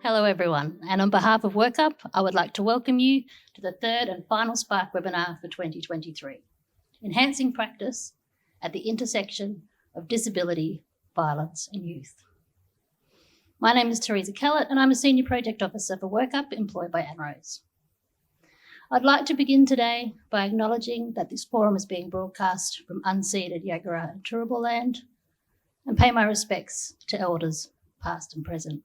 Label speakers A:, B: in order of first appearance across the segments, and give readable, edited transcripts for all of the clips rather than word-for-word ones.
A: Hello everyone, and on behalf of WorkUp, I would like to welcome you to the third and final Spark webinar for 2023, Enhancing Practice at the Intersection of Disability, Violence and Youth. My name is Teresa Kellett and I'm a Senior Project Officer for WorkUp employed by ANROSE. I'd like to begin today by acknowledging that this forum is being broadcast from unceded Yagara and Turrbal land and pay my respects to elders past and present.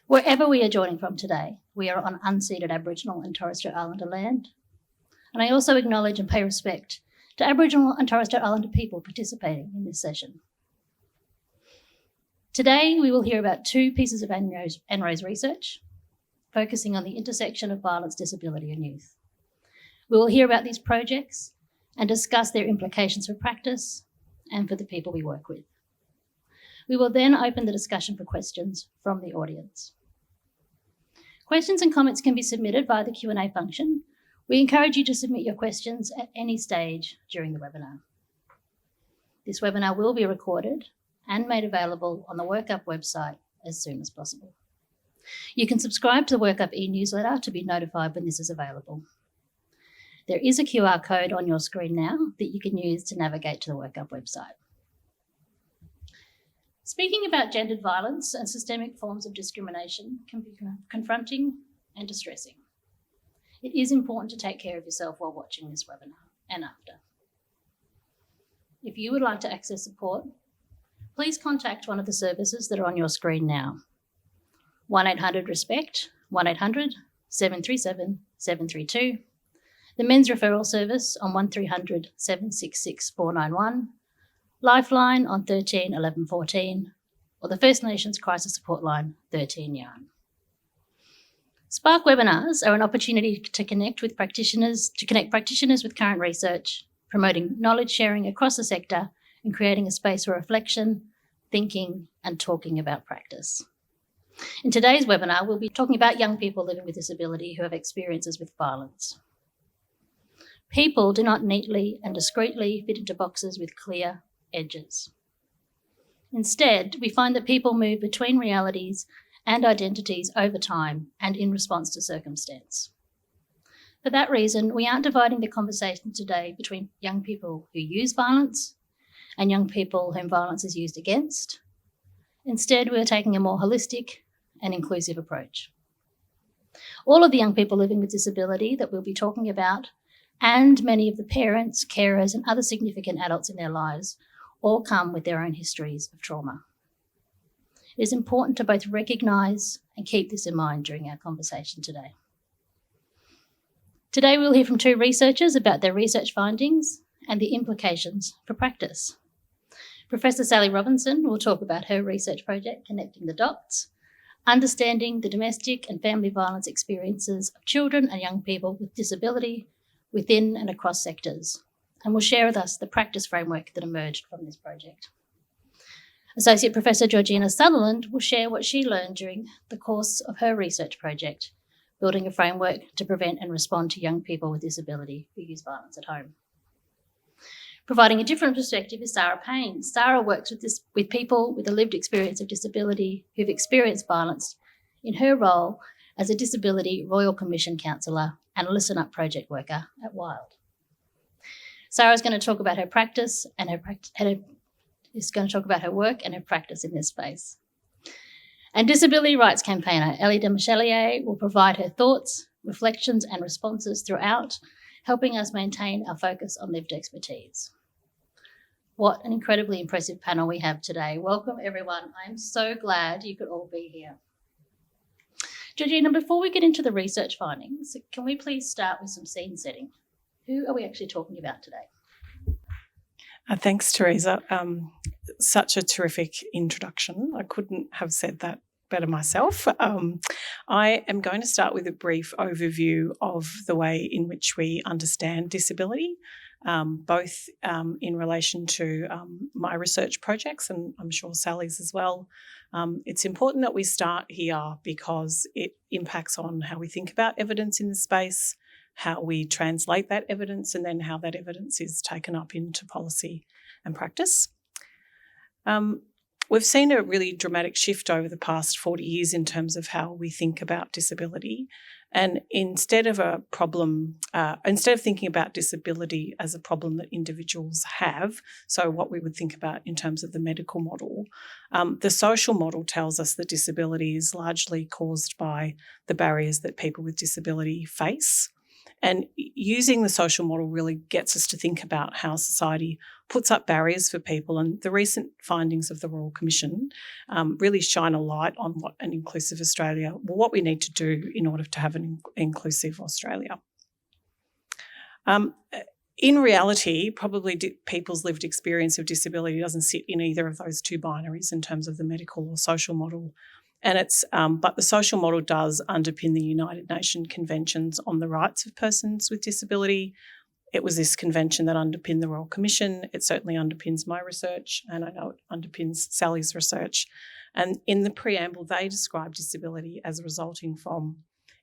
A: Wherever we are joining from today, we are on unceded Aboriginal and Torres Strait Islander land. And I also acknowledge and pay respect to Aboriginal and Torres Strait Islander people participating in this session. Today, we will hear about two pieces of ANROSE research, focusing on the intersection of violence, disability and youth. We will hear about these projects and discuss their implications for practice and for the people we work with. We will then open the discussion for questions from the audience. Questions and comments can be submitted via the Q&A function. We encourage you to submit your questions at any stage during the webinar. This webinar will be recorded and made available on the WorkUp website as soon as possible. You can subscribe to the WorkUp e-newsletter to be notified when this is available. There is a QR code on your screen now that you can use to navigate to the WorkUp website. Speaking about gendered violence and systemic forms of discrimination can be confronting and distressing. It is important to take care of yourself while watching this webinar and after. If you would like to access support, please contact one of the services that are on your screen now. 1-800-RESPECT, 1-800-737-732, the Men's Referral Service on 1300 766 491, Lifeline on 13 11 14, or the First Nations Crisis Support Line 13 Yarn. Spark webinars are an opportunity to connect practitioners with current research, promoting knowledge sharing across the sector and creating a space for reflection, thinking and talking about practice. In today's webinar, we'll be talking about young people living with disability who have experiences with violence. People do not neatly and discreetly fit into boxes with clear edges. Instead, we find that people move between realities and identities over time and in response to circumstance. For that reason, we aren't dividing the conversation today between young people who use violence and young people whom violence is used against. Instead, we're taking a more holistic and inclusive approach. All of the young people living with disability that we'll be talking about, and many of the parents, carers, and other significant adults in their lives all come with their own histories of trauma. It is important to both recognise and keep this in mind during our conversation today. Today we'll hear from two researchers about their research findings and the implications for practice. Professor Sally Robinson will talk about her research project, Connecting the Dots, understanding the domestic and family violence experiences of children and young people with disability within and across sectors, and will share with us the practice framework that emerged from this project. Associate Professor Georgina Sutherland will share what she learned during the course of her research project, building a framework to prevent and respond to young people with disability who use violence at home. Providing a different perspective is Sarah Payne. Sarah works with people with a lived experience of disability who've experienced violence in her role as a Disability Royal Commission counsellor and a Listen Up project worker at Wild. Sarah's going to talk about her practice and is going to talk about her work and her practice in this space. And disability rights campaigner Ellie Demichelier will provide her thoughts, reflections and responses throughout, helping us maintain our focus on lived expertise. What an incredibly impressive panel we have today. Welcome everyone. I'm so glad you could all be here. Georgina, before we get into the research findings, can we please start with some scene setting? Who are we actually talking about today?
B: Thanks, Teresa. Such a terrific introduction. I couldn't have said that better myself. I am going to start with a brief overview of the way in which we understand disability, both in relation to my research projects and I'm sure Sally's as well. It's important that we start here because it impacts on how we think about evidence in the space, how we translate that evidence, and then how that evidence is taken up into policy and practice. We've seen a really dramatic shift over the past 40 years in terms of how we think about disability. And instead of thinking about disability as a problem that individuals have, so what we would think about in terms of the medical model, the social model tells us that disability is largely caused by the barriers that people with disability face. And using the social model really gets us to think about how society puts up barriers for people. And the recent findings of the Royal Commission really shine a light on what an inclusive Australia, what we need to do in order to have an inclusive Australia. In reality, probably people's lived experience of disability doesn't sit in either of those two binaries in terms of the medical or social model. And but the social model does underpin the United Nations Conventions on the Rights of Persons with Disability. It was this convention that underpinned the Royal Commission. It certainly underpins my research, and I know it underpins Sally's research. And in the preamble, they describe disability as resulting from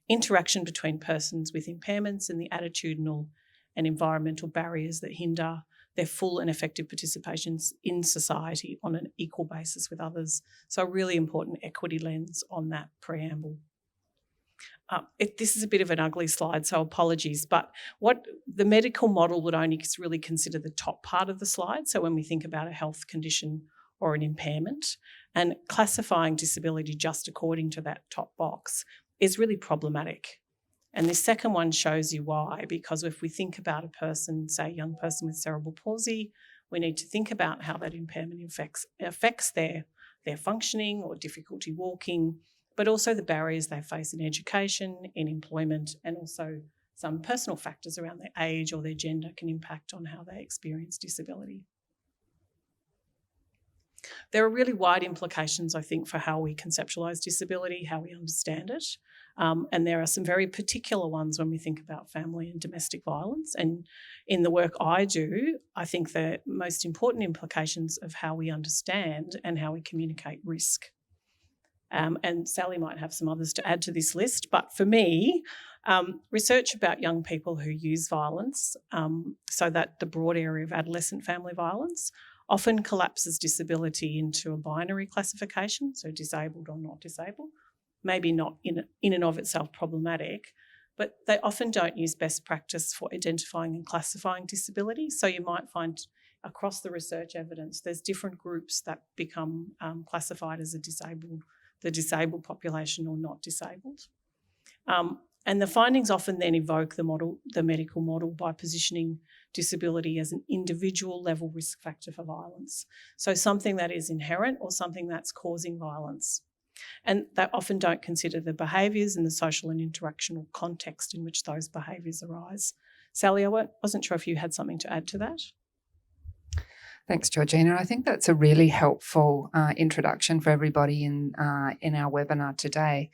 B: interaction between persons with impairments and the attitudinal and environmental barriers that hinder their full and effective participation in society on an equal basis with others. So a really important equity lens on that preamble. This is a bit of an ugly slide, so apologies, but what the medical model would only really consider the top part of the slide, so when we think about a health condition or an impairment, and classifying disability just according to that top box is really problematic. And this second one shows you why, because if we think about a person, say a young person with cerebral palsy, we need to think about how that impairment affects their functioning or difficulty walking, but also the barriers they face in education, in employment, and also some personal factors around their age or their gender can impact on how they experience disability. There are really wide implications, I think, for how we conceptualise disability, how we understand it. And there are some very particular ones when we think about family and domestic violence. And in the work I do, I think the most important implications of how we understand and how we communicate risk. And Sally might have some others to add to this list. But for me, research about young people who use violence, so that the broad area of adolescent family violence, often collapses disability into a binary classification, so disabled or not disabled. Maybe not in and of itself problematic, but they often don't use best practice for identifying and classifying disability. So you might find across the research evidence, there's different groups that become classified as the disabled population or not disabled. And the findings often then evoke the medical model by positioning disability as an individual level risk factor for violence. So something that is inherent or something that's causing violence. And they often don't consider the behaviours and the social and interactional context in which those behaviours arise. Sally, I wasn't sure if you had something to add to that.
C: Thanks, Georgina. I think that's a really helpful introduction for everybody in our webinar today.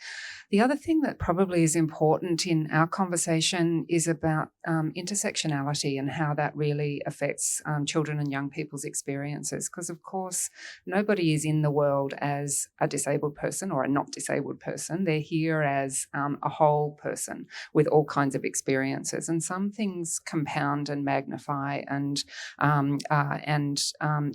C: The other thing that probably is important in our conversation is about intersectionality and how that really affects children and young people's experiences. Because, of course, nobody is in the world as a disabled person or a not disabled person. They're here as a whole person with all kinds of experiences. And some things compound and magnify and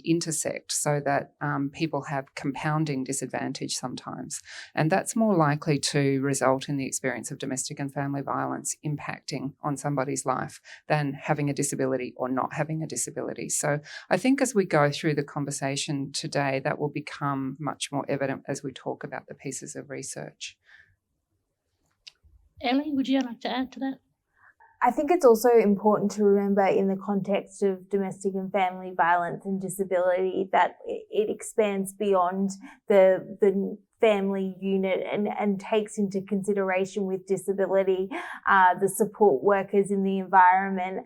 C: intersect so that people have compounding disadvantage sometimes. And that's more likely to result in the experience of domestic and family violence impacting on somebody's life than having a disability or not having a disability. So I think as we go through the conversation today, that will become much more evident as we talk about the pieces of research.
A: Ellie, would you like to add to that?
D: I think it's also important to remember in the context of domestic and family violence and disability that it expands beyond the family unit and takes into consideration with disability the support workers in the environment,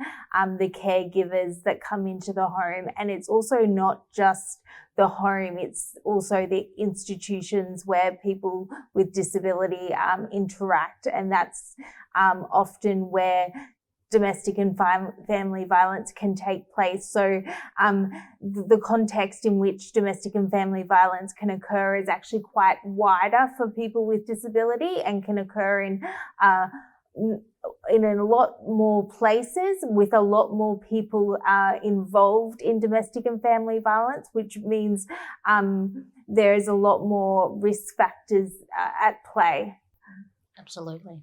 D: the caregivers that come into the home. And it's also not just the home, it's also the institutions where people with disability interact, and that's often where domestic and family violence can take place. So the context in which domestic and family violence can occur is actually quite wider for people with disability and can occur in a lot more places with a lot more people involved in domestic and family violence, which means there is a lot more risk factors at play.
A: Absolutely.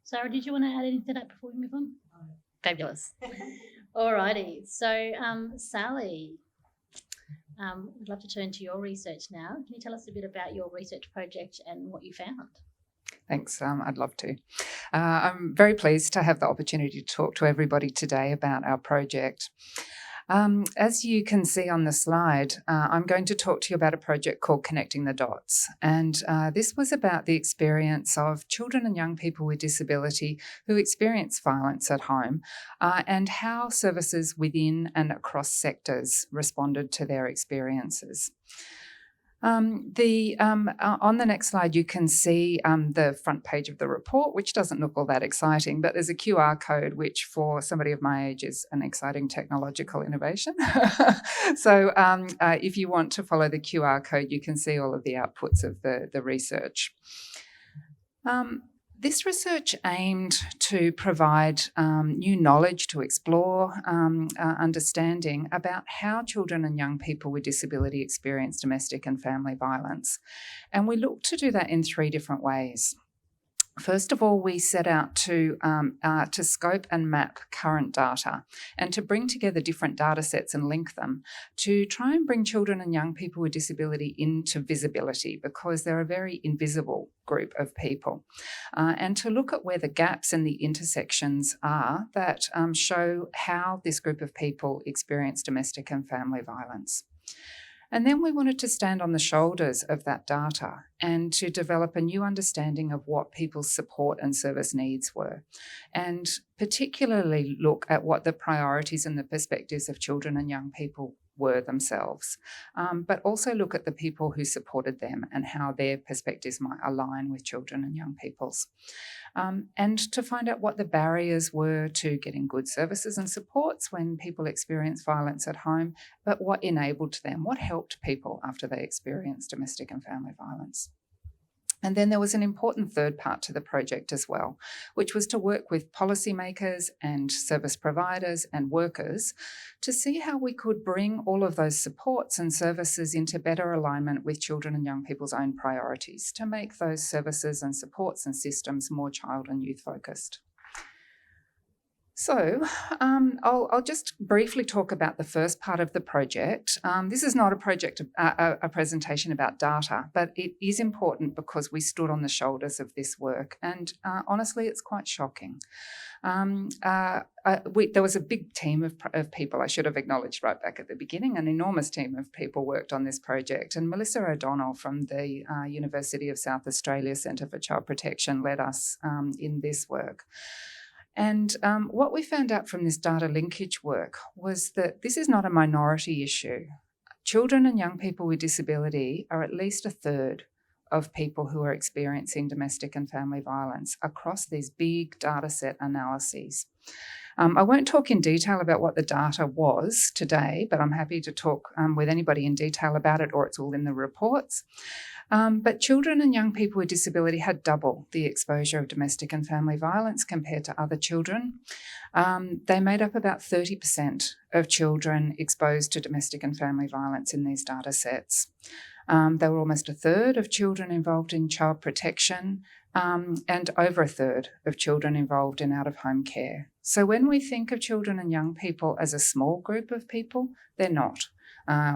A: Sarah, did you want to add anything to that before we move on? Fabulous. All righty. So, Sally, I'd love to turn to your research now. Can you tell us a bit about your research project and what you found?
C: Thanks, I'd love to. I'm very pleased to have the opportunity to talk to everybody today about our project. As you can see on the slide, I'm going to talk to you about a project called Connecting the Dots. And this was about the experience of children and young people with disability who experience violence at home and how services within and across sectors responded to their experiences. On the next slide, you can see the front page of the report, which doesn't look all that exciting, but there's a QR code, which for somebody of my age is an exciting technological innovation. So if you want to follow the QR code, you can see all of the outputs of the research. This research aimed to provide new knowledge to explore understanding about how children and young people with disability experience domestic and family violence. And we looked to do that in 3 different ways. First of all, we set out to scope and map current data and to bring together different data sets and link them to try and bring children and young people with disability into visibility, because they're a very invisible group of people, and to look at where the gaps and the intersections are that show how this group of people experience domestic and family violence. And then we wanted to stand on the shoulders of that data and to develop a new understanding of what people's support and service needs were, and particularly look at what the priorities and the perspectives of children and young people were themselves, but also look at the people who supported them and how their perspectives might align with children and young people's. And to find out what the barriers were to getting good services and supports when people experience violence at home, but what enabled them, what helped people after they experienced domestic and family violence. And then there was an important third part to the project as well, which was to work with policymakers and service providers and workers to see how we could bring all of those supports and services into better alignment with children and young people's own priorities to make those services and supports and systems more child and youth focused. So I'll just briefly talk about the first part of the project. This is not a presentation about data, but it is important because we stood on the shoulders of this work, and honestly, it's quite shocking. There was a big team of people, I should have acknowledged right back at the beginning, an enormous team of people worked on this project, and Melissa O'Donnell from the University of South Australia Centre for Child Protection led us in this work. And what we found out from this data linkage work was that this is not a minority issue. Children and young people with disability are at least a third of people who are experiencing domestic and family violence across these big data set analyses. I won't talk in detail about what the data was today, but I'm happy to talk with anybody in detail about it, or it's all in the reports. But children and young people with disability had double the exposure of domestic and family violence compared to other children. They made up about 30% of children exposed to domestic and family violence in these data sets. They were almost a third of children involved in child protection, and over a third of children involved in out-of-home care. So when we think of children and young people as a small group of people, they're not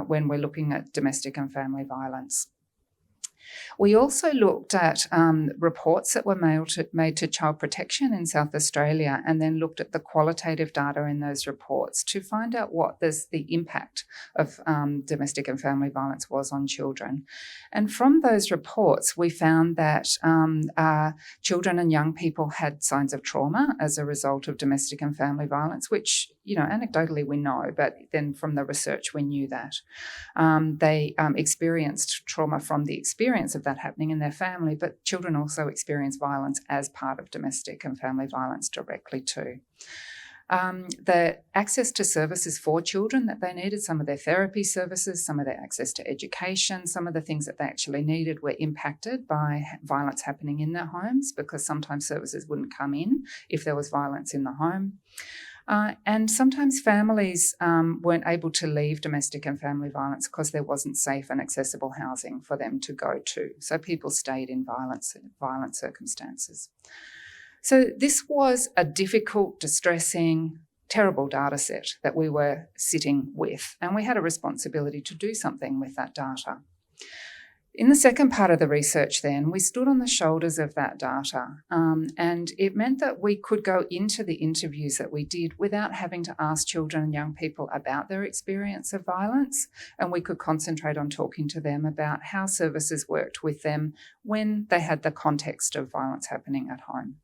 C: when we're looking at domestic and family violence. We also looked at reports that were made to Child Protection in South Australia, and then looked at the qualitative data in those reports to find out what the impact of domestic and family violence was on children. And from those reports, we found that children and young people had signs of trauma as a result of domestic and family violence, which, anecdotally we know, but then from the research we knew that. They experienced trauma from the experience of that happening in their family, but children also experience violence as part of domestic and family violence directly too. The access to services for children that they needed, some of their therapy services, some of their access to education, some of the things that they actually needed were impacted by violence happening in their homes, because sometimes services wouldn't come in if there was violence in the home. And sometimes families weren't able to leave domestic and family violence because there wasn't safe and accessible housing for them to go to. So people stayed in violent circumstances. So this was a difficult, distressing, terrible data set that we were sitting with, and we had a responsibility to do something with that data. In the second part of the research then, we stood on the shoulders of that data, and it meant that we could go into the interviews that we did without having to ask children and young people about their experience of violence, and we could concentrate on talking to them about how services worked with them when they had the context of violence happening at home.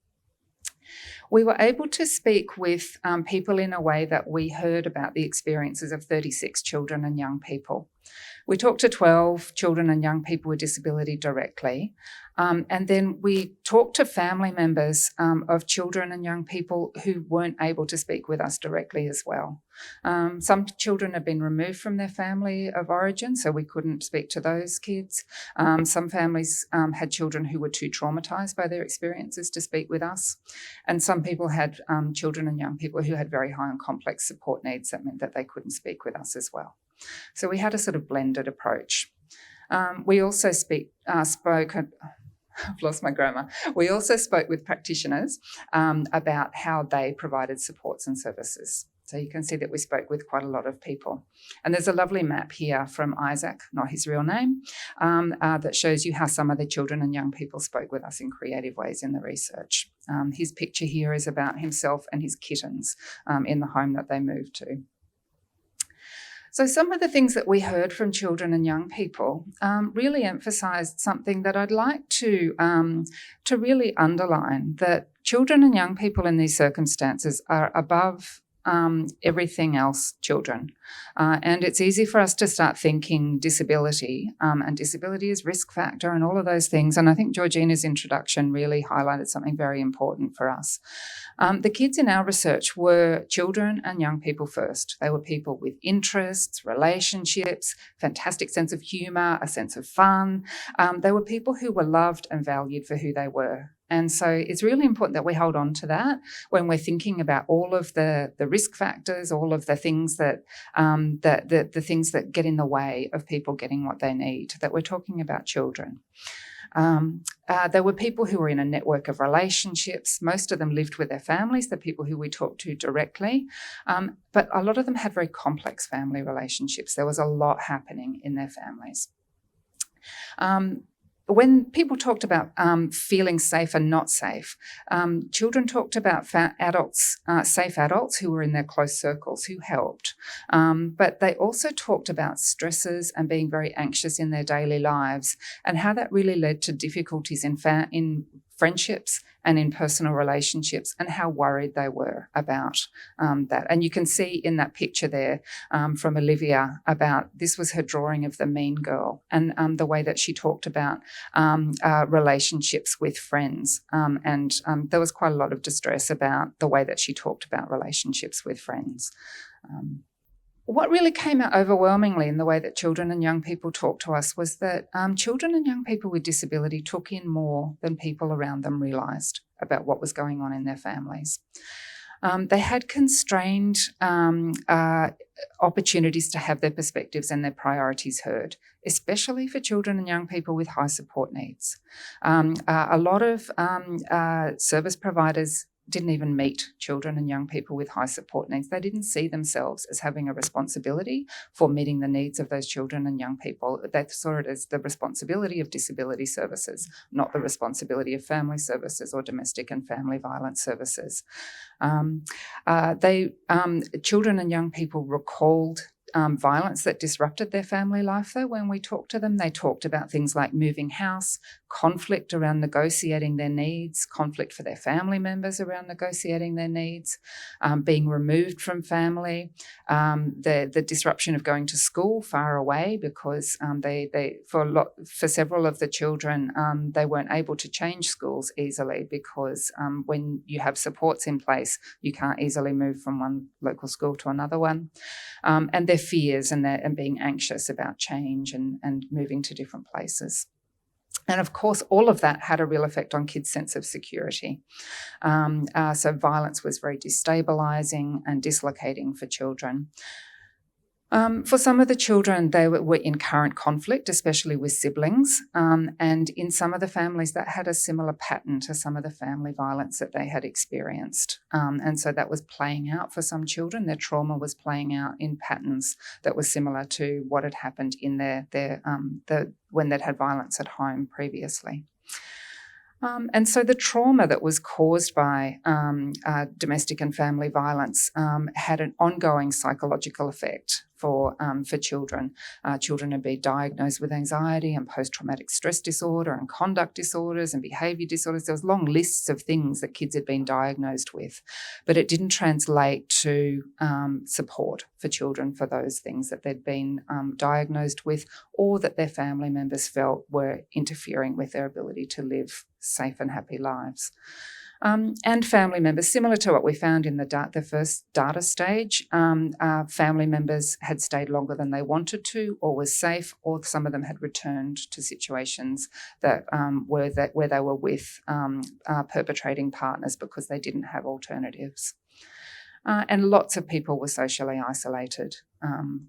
C: We were able to speak with people in a way that we heard about the experiences of 36 children and young people. We talked to 12 children and young people with disability directly, and then we talked to family members of children and young people who weren't able to speak with us directly as well. Some children have been removed from their family of origin, so we couldn't speak to those kids. Some families had children who were too traumatised by their experiences to speak with us, and some people had children and young people who had very high and complex support needs that meant that they couldn't speak with us as well. So we had a sort of blended approach. We also spoke, I've lost my grammar. We also spoke with practitioners about how they provided supports and services. So you can see that we spoke with quite a lot of people. And there's a lovely map here from Isaac, not his real name, that shows you how some of the children and young people spoke with us in creative ways in the research. His picture here is about himself and his kittens in the home that they moved to. So some of the things that we heard from children and young people really emphasised something that I'd like to really underline, that children and young people in these circumstances are above everything else children. And it's easy for us to start thinking disability, and disability is risk factor and all of those things. And I think Georgina's introduction really highlighted something very important for us. The kids in our research were children and young people first. They were people with interests, relationships, fantastic sense of humour, a sense of fun. They were people who were loved and valued for who they were. And so it's really important that we hold on to that when we're thinking about all of the risk factors, all of the things that the things that get in the way of people getting what they need, that we're talking about children. There were people who were in a network of relationships. Most of them lived with their families, the people who we talked to directly. But a lot of them had very complex family relationships. There was a lot happening in their families. When people talked about feeling safe and not safe, children talked about safe adults who were in their close circles, who helped. But they also talked about stresses and being very anxious in their daily lives, and how that really led to difficulties in friendships and in personal relationships, and how worried they were about that. And you can see in that picture there from Olivia about this was her drawing of the mean girl, and the way that she talked about relationships with friends. And there was quite a lot of distress about the way that she talked about relationships with friends. What really came out overwhelmingly in the way that children and young people talked to us was that children and young people with disability took in more than people around them realised about what was going on in their families. They had constrained opportunities to have their perspectives and their priorities heard, especially for children and young people with high support needs. A lot of service providers didn't even meet children and young people with high support needs. They didn't see themselves as having a responsibility for meeting the needs of those children and young people. They saw it as the responsibility of disability services, not the responsibility of family services or domestic and family violence services. Children and young people recalled violence that disrupted their family life, though. When we talked to them, they talked about things like moving house, conflict around negotiating their needs, conflict for their family members around negotiating their needs, being removed from family, the disruption of going to school far away because for several of the children, they weren't able to change schools easily because when you have supports in place, you can't easily move from one local school to another one. And their fears and being anxious about change and moving to different places. And of course, all of that had a real effect on kids' sense of security. So violence was very destabilising and dislocating for children. For some of the children, they were in current conflict, especially with siblings. And in some of the families, that had a similar pattern to some of the family violence that they had experienced. And so that was playing out for some children. Their trauma was playing out in patterns that were similar to what had happened in when they'd had violence at home previously. And so the trauma that was caused by domestic and family violence had an ongoing psychological effect for children. Children had been diagnosed with anxiety and post-traumatic stress disorder and conduct disorders and behaviour disorders. There was long lists of things that kids had been diagnosed with, but it didn't translate to support for children for those things that they'd been diagnosed with or that their family members felt were interfering with their ability to live safe and happy lives. And family members, similar to what we found in the first data stage, family members had stayed longer than they wanted to or was safe, or some of them had returned to situations that where they were with perpetrating partners because they didn't have alternatives. And lots of people were socially isolated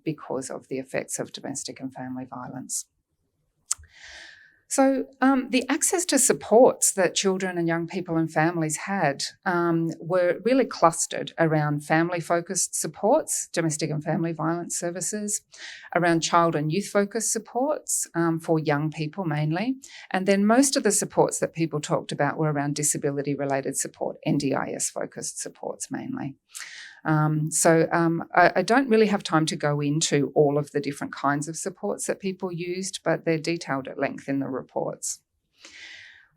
C: because of the effects of domestic and family violence. So the access to supports that children and young people and families had were really clustered around family-focused supports, domestic and family violence services, around child and youth-focused supports for young people mainly, and then most of the supports that people talked about were around disability-related support, NDIS-focused supports mainly. I don't really have time to go into all of the different kinds of supports that people used, but they're detailed at length in the reports.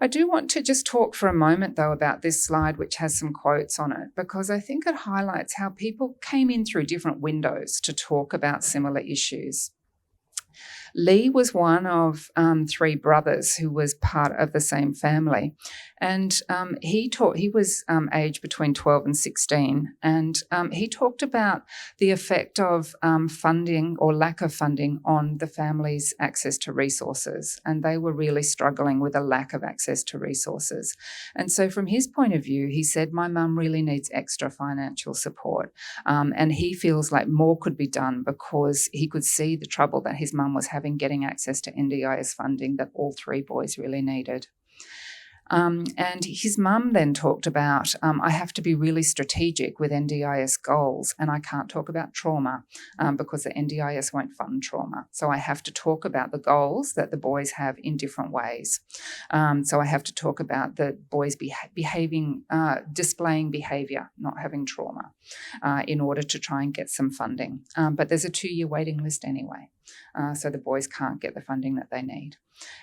C: I do want to just talk for a moment, though, about this slide, which has some quotes on it, because I think it highlights how people came in through different windows to talk about similar issues. Lee was one of three brothers who was part of the same family, and he was aged between 12 and 16, and he talked about the effect of funding or lack of funding on the family's access to resources, and they were really struggling with a lack of access to resources. And so from his point of view, he said, my mum really needs extra financial support, and he feels like more could be done because he could see the trouble that his mum was having getting access to NDIS funding that all three boys really needed. And his mum then talked about, I have to be really strategic with NDIS goals, and I can't talk about trauma because the NDIS won't fund trauma. So I have to talk about the goals that the boys have in different ways. So I have to talk about the boys displaying behaviour, not having trauma, in order to try and get some funding. But there's a 2-year waiting list anyway, so the boys can't get the funding that they need.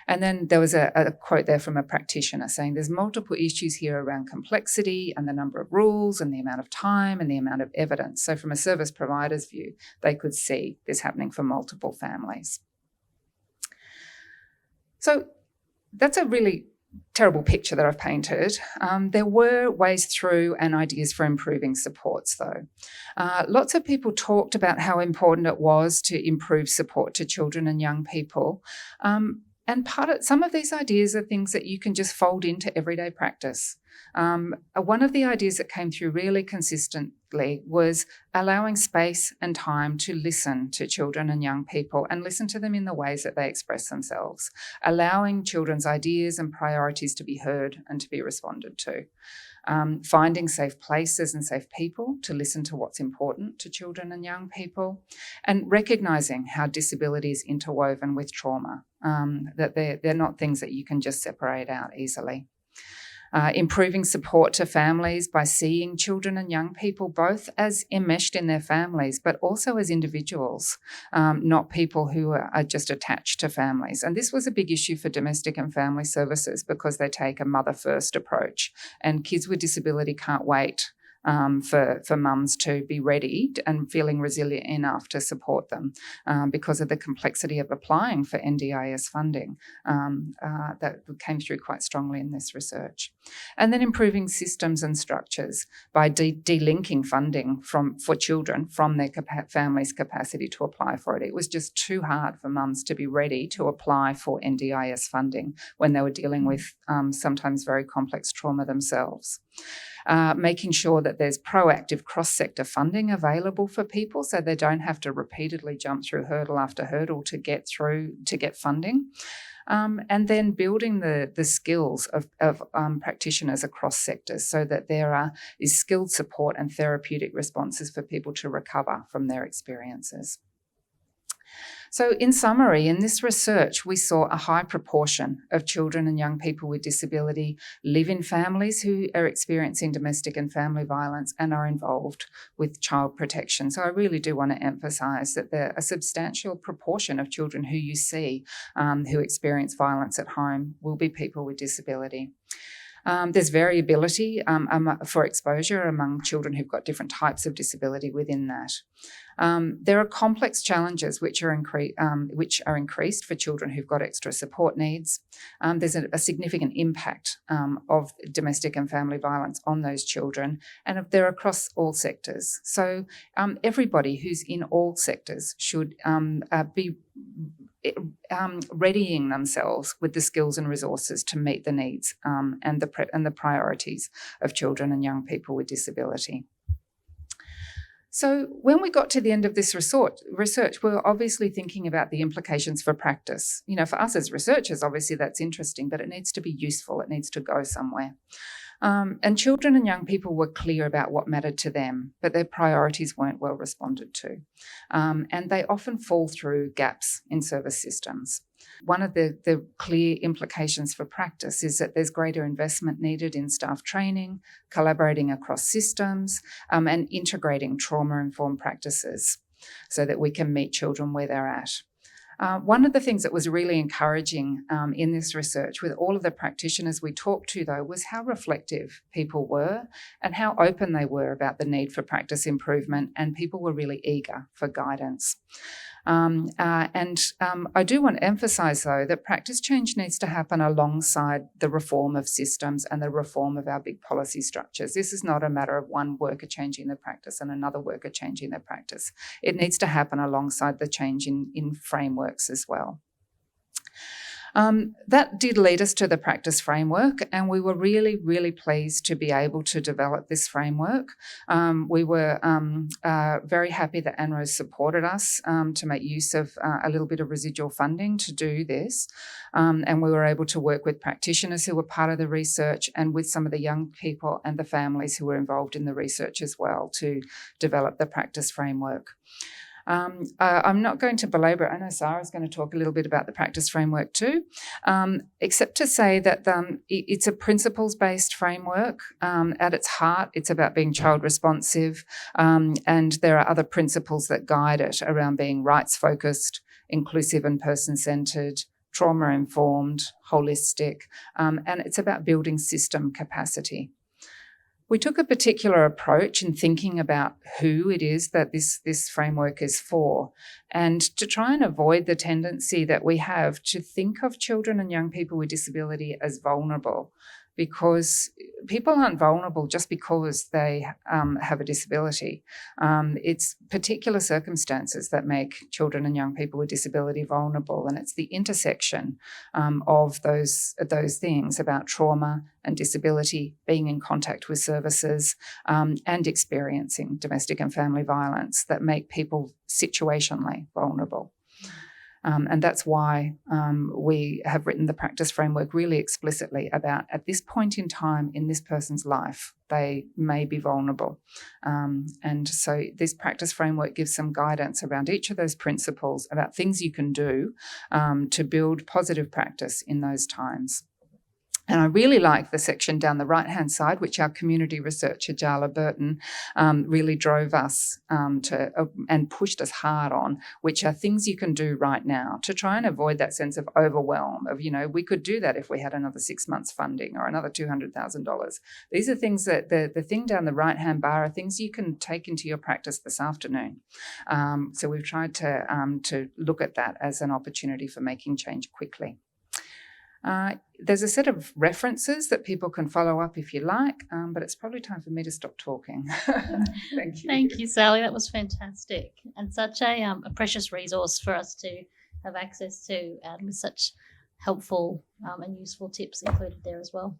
C: And then there was a quote there from a practitioner saying there's multiple issues here around complexity and the number of rules and the amount of time and the amount of evidence. So from a service provider's view, they could see this happening for multiple families. So that's a really terrible picture that I've painted. There were ways through and ideas for improving supports, though. Lots of people talked about how important it was to improve support to children and young people. And some of these ideas are things that you can just fold into everyday practice. One of the ideas that came through really consistently was allowing space and time to listen to children and young people and listen to them in the ways that they express themselves, allowing children's ideas and priorities to be heard and to be responded to. Finding safe places and safe people to listen to what's important to children and young people, and recognising how disability is interwoven with trauma, that they're not things that you can just separate out easily. Improving support to families by seeing children and young people both as enmeshed in their families, but also as individuals, not people who are just attached to families. And this was a big issue for domestic and family services because they take a mother-first approach, and kids with disability can't wait for mums to be ready and feeling resilient enough to support them because of the complexity of applying for NDIS funding that came through quite strongly in this research. And then improving systems and structures by delinking funding for children from their family's capacity to apply for it. It was just too hard for mums to be ready to apply for NDIS funding when they were dealing with sometimes very complex trauma themselves. Making sure that there's proactive cross-sector funding available for people so they don't have to repeatedly jump through hurdle after hurdle to get funding. And then building the skills of practitioners across sectors so that there is skilled support and therapeutic responses for people to recover from their experiences. So in summary, in this research, we saw a high proportion of children and young people with disability live in families who are experiencing domestic and family violence and are involved with child protection. So I really do want to emphasise that a substantial proportion of children who you see who experience violence at home will be people with disability. There's variability for exposure among children who've got different types of disability within that. There are complex challenges which are increased for children who've got extra support needs. There's a significant impact of domestic and family violence on those children, and they're across all sectors. So everybody who's in all sectors should be readying themselves with the skills and resources to meet the needs and the priorities of children and young people with disability. So when we got to the end of this research, we were obviously thinking about the implications for practice. You know, for us as researchers, obviously that's interesting, but it needs to be useful. It needs to go somewhere. And children and young people were clear about what mattered to them, but their priorities weren't well responded to. And they often fall through gaps in service systems. One of the clear implications for practice is that there's greater investment needed in staff training, collaborating across systems, and integrating trauma-informed practices so that we can meet children where they're at. One of the things that was really encouraging in this research with all of the practitioners we talked to, though, was how reflective people were and how open they were about the need for practice improvement, and people were really eager for guidance. I do want to emphasise, though, that practice change needs to happen alongside the reform of systems and the reform of our big policy structures. This is not a matter of one worker changing their practice and another worker changing their practice. It needs to happen alongside the change in frameworks as well. That did lead us to the practice framework, and we were really, really pleased to be able to develop this framework. We were very happy that ANROS supported us to make use of a little bit of residual funding to do this, and we were able to work with practitioners who were part of the research and with some of the young people and the families who were involved in the research as well to develop the practice framework. I'm not going to belabor it. I know Sarah's going to talk a little bit about the practice framework too, except to say that it's a principles-based framework. At its heart, it's about being child responsive, and there are other principles that guide it around being rights-focused, inclusive and person-centred, trauma-informed, holistic, and it's about building system capacity. We took a particular approach in thinking about who it is that this framework is for, and to try and avoid the tendency that we have to think of children and young people with disability as vulnerable, because people aren't vulnerable just because they have a disability. It's particular circumstances that make children and young people with disability vulnerable, and it's the intersection of those things about trauma and disability, being in contact with services, and experiencing domestic and family violence that make people situationally vulnerable. And that's why we have written the practice framework really explicitly about, at this point in time in this person's life, they may be vulnerable. And so this practice framework gives some guidance around each of those principles, about things you can do to build positive practice in those times. And I really like the section down the right-hand side, which our community researcher, Jarla Burton, really drove us and pushed us hard on, which are things you can do right now to try and avoid that sense of overwhelm of, we could do that if we had another 6 months funding or another $200,000. These are things that the thing down the right-hand bar are things you can take into your practice this afternoon. So we've tried to look at that as an opportunity for making change quickly. There's a set of references that people can follow up if you like, but it's probably time for me to stop talking. Thank you.
A: Thank you, Sally. That was fantastic and such a precious resource for us to have access to, with such helpful and useful tips included there as well.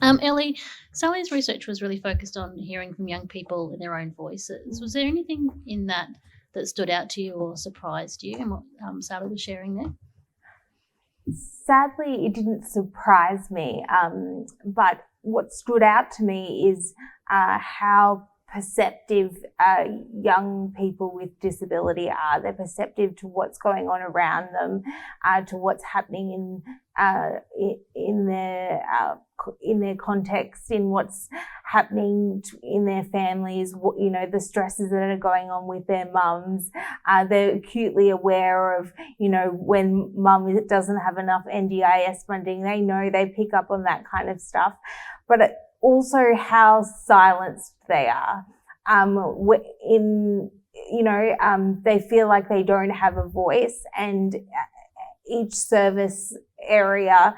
A: Ellie, Sally's research was really focused on hearing from young people in their own voices. Was there anything in that stood out to you or surprised you in what Sally was sharing there?
D: Sadly, it didn't surprise me, but what stood out to me is how perceptive young people with disability are. They're perceptive to what's going on around them, to what's happening in their context, in what's happening in their families, the stresses that are going on with their mums. They're acutely aware of, when mum doesn't have enough NDIS funding, they pick up on that kind of stuff. But also how silenced they are. They feel like they don't have a voice, and each service area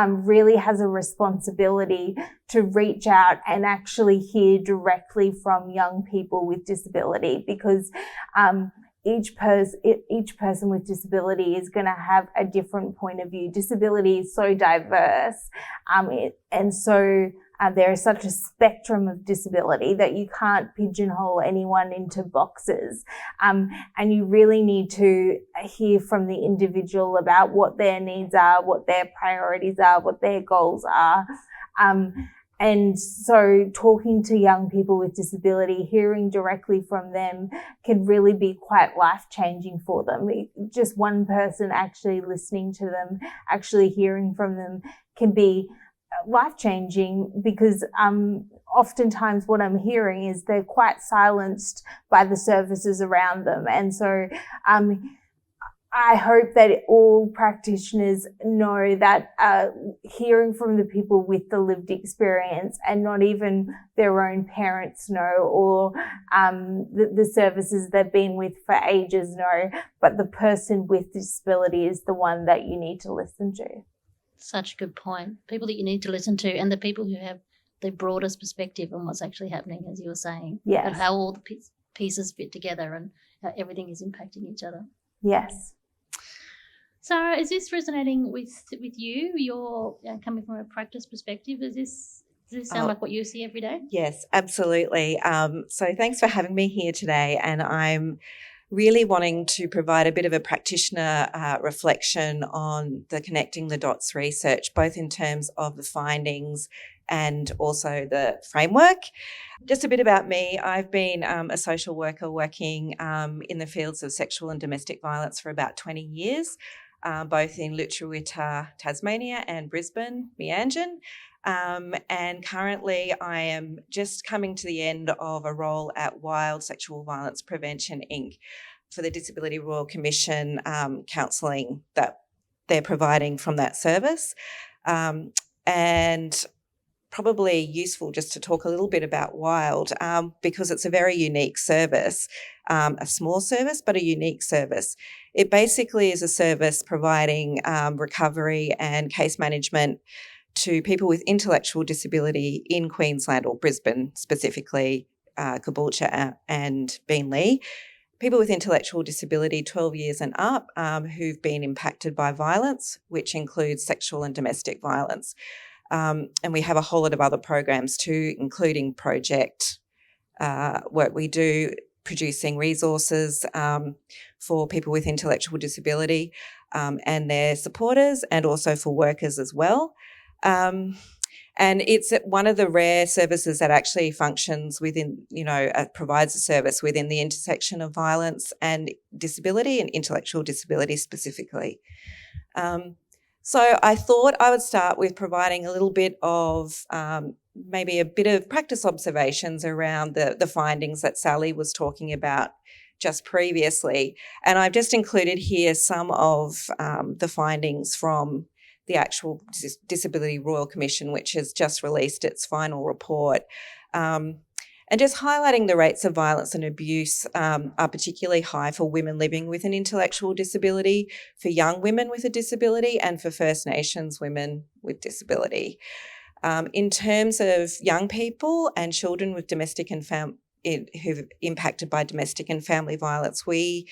D: really has a responsibility to reach out and actually hear directly from young people with disability, because each person with disability is going to have a different point of view. Disability is so diverse, and so there is such a spectrum of disability that you can't pigeonhole anyone into boxes. And you really need to hear from the individual about what their needs are, what their priorities are, what their goals are. And so talking to young people with disability, hearing directly from them can really be quite life-changing for them. Just one person actually listening to them, actually hearing from them can be life-changing, because oftentimes what I'm hearing is they're quite silenced by the services around them. And so I hope that all practitioners know that hearing from the people with the lived experience, and not even their own parents know, or the services they've been with for ages know, but the person with disability is the one that you need to listen to.
A: Such a good point. People that you need to listen to, and the people who have the broadest perspective on what's actually happening, as you were saying.
D: Yes.
A: And how all the pieces fit together and how everything is impacting each other.
D: Yes.
A: Sarah, is this resonating with you? You're coming from a practice perspective. Does this sound like what you see every day?
E: Yes, absolutely. So thanks for having me here today. And I'm really wanting to provide a bit of a practitioner reflection on the Connecting the Dots research, both in terms of the findings and also the framework. Just a bit about me. I've been a social worker working in the fields of sexual and domestic violence for about 20 years, both in Lutruwita, Tasmania, and Brisbane, Meanjin. And currently I am just coming to the end of a role at Wild Sexual Violence Prevention Inc. for the Disability Royal Commission counselling that they're providing from that service. And probably useful just to talk a little bit about Wild, because it's a very unique service, a small service, but a unique service. It basically is a service providing recovery and case management to people with intellectual disability in Queensland, or Brisbane specifically, Caboolture and Beenleigh. People with intellectual disability 12 years and up who've been impacted by violence, which includes sexual and domestic violence. And we have a whole lot of other programs too, including project work we do, producing resources for people with intellectual disability and their supporters, and also for workers as well. And it's one of the rare services that actually functions within, provides a service within the intersection of violence and disability, and intellectual disability specifically. So I thought I would start with providing a little bit of maybe a bit of practice observations around the findings that Sally was talking about just previously. And I've just included here some of the findings from the actual Disability Royal Commission, which has just released its final report. And just highlighting the rates of violence and abuse are particularly high for women living with an intellectual disability, for young women with a disability, and for First Nations women with disability. In terms of young people and children with domestic and who've impacted by domestic and family violence, we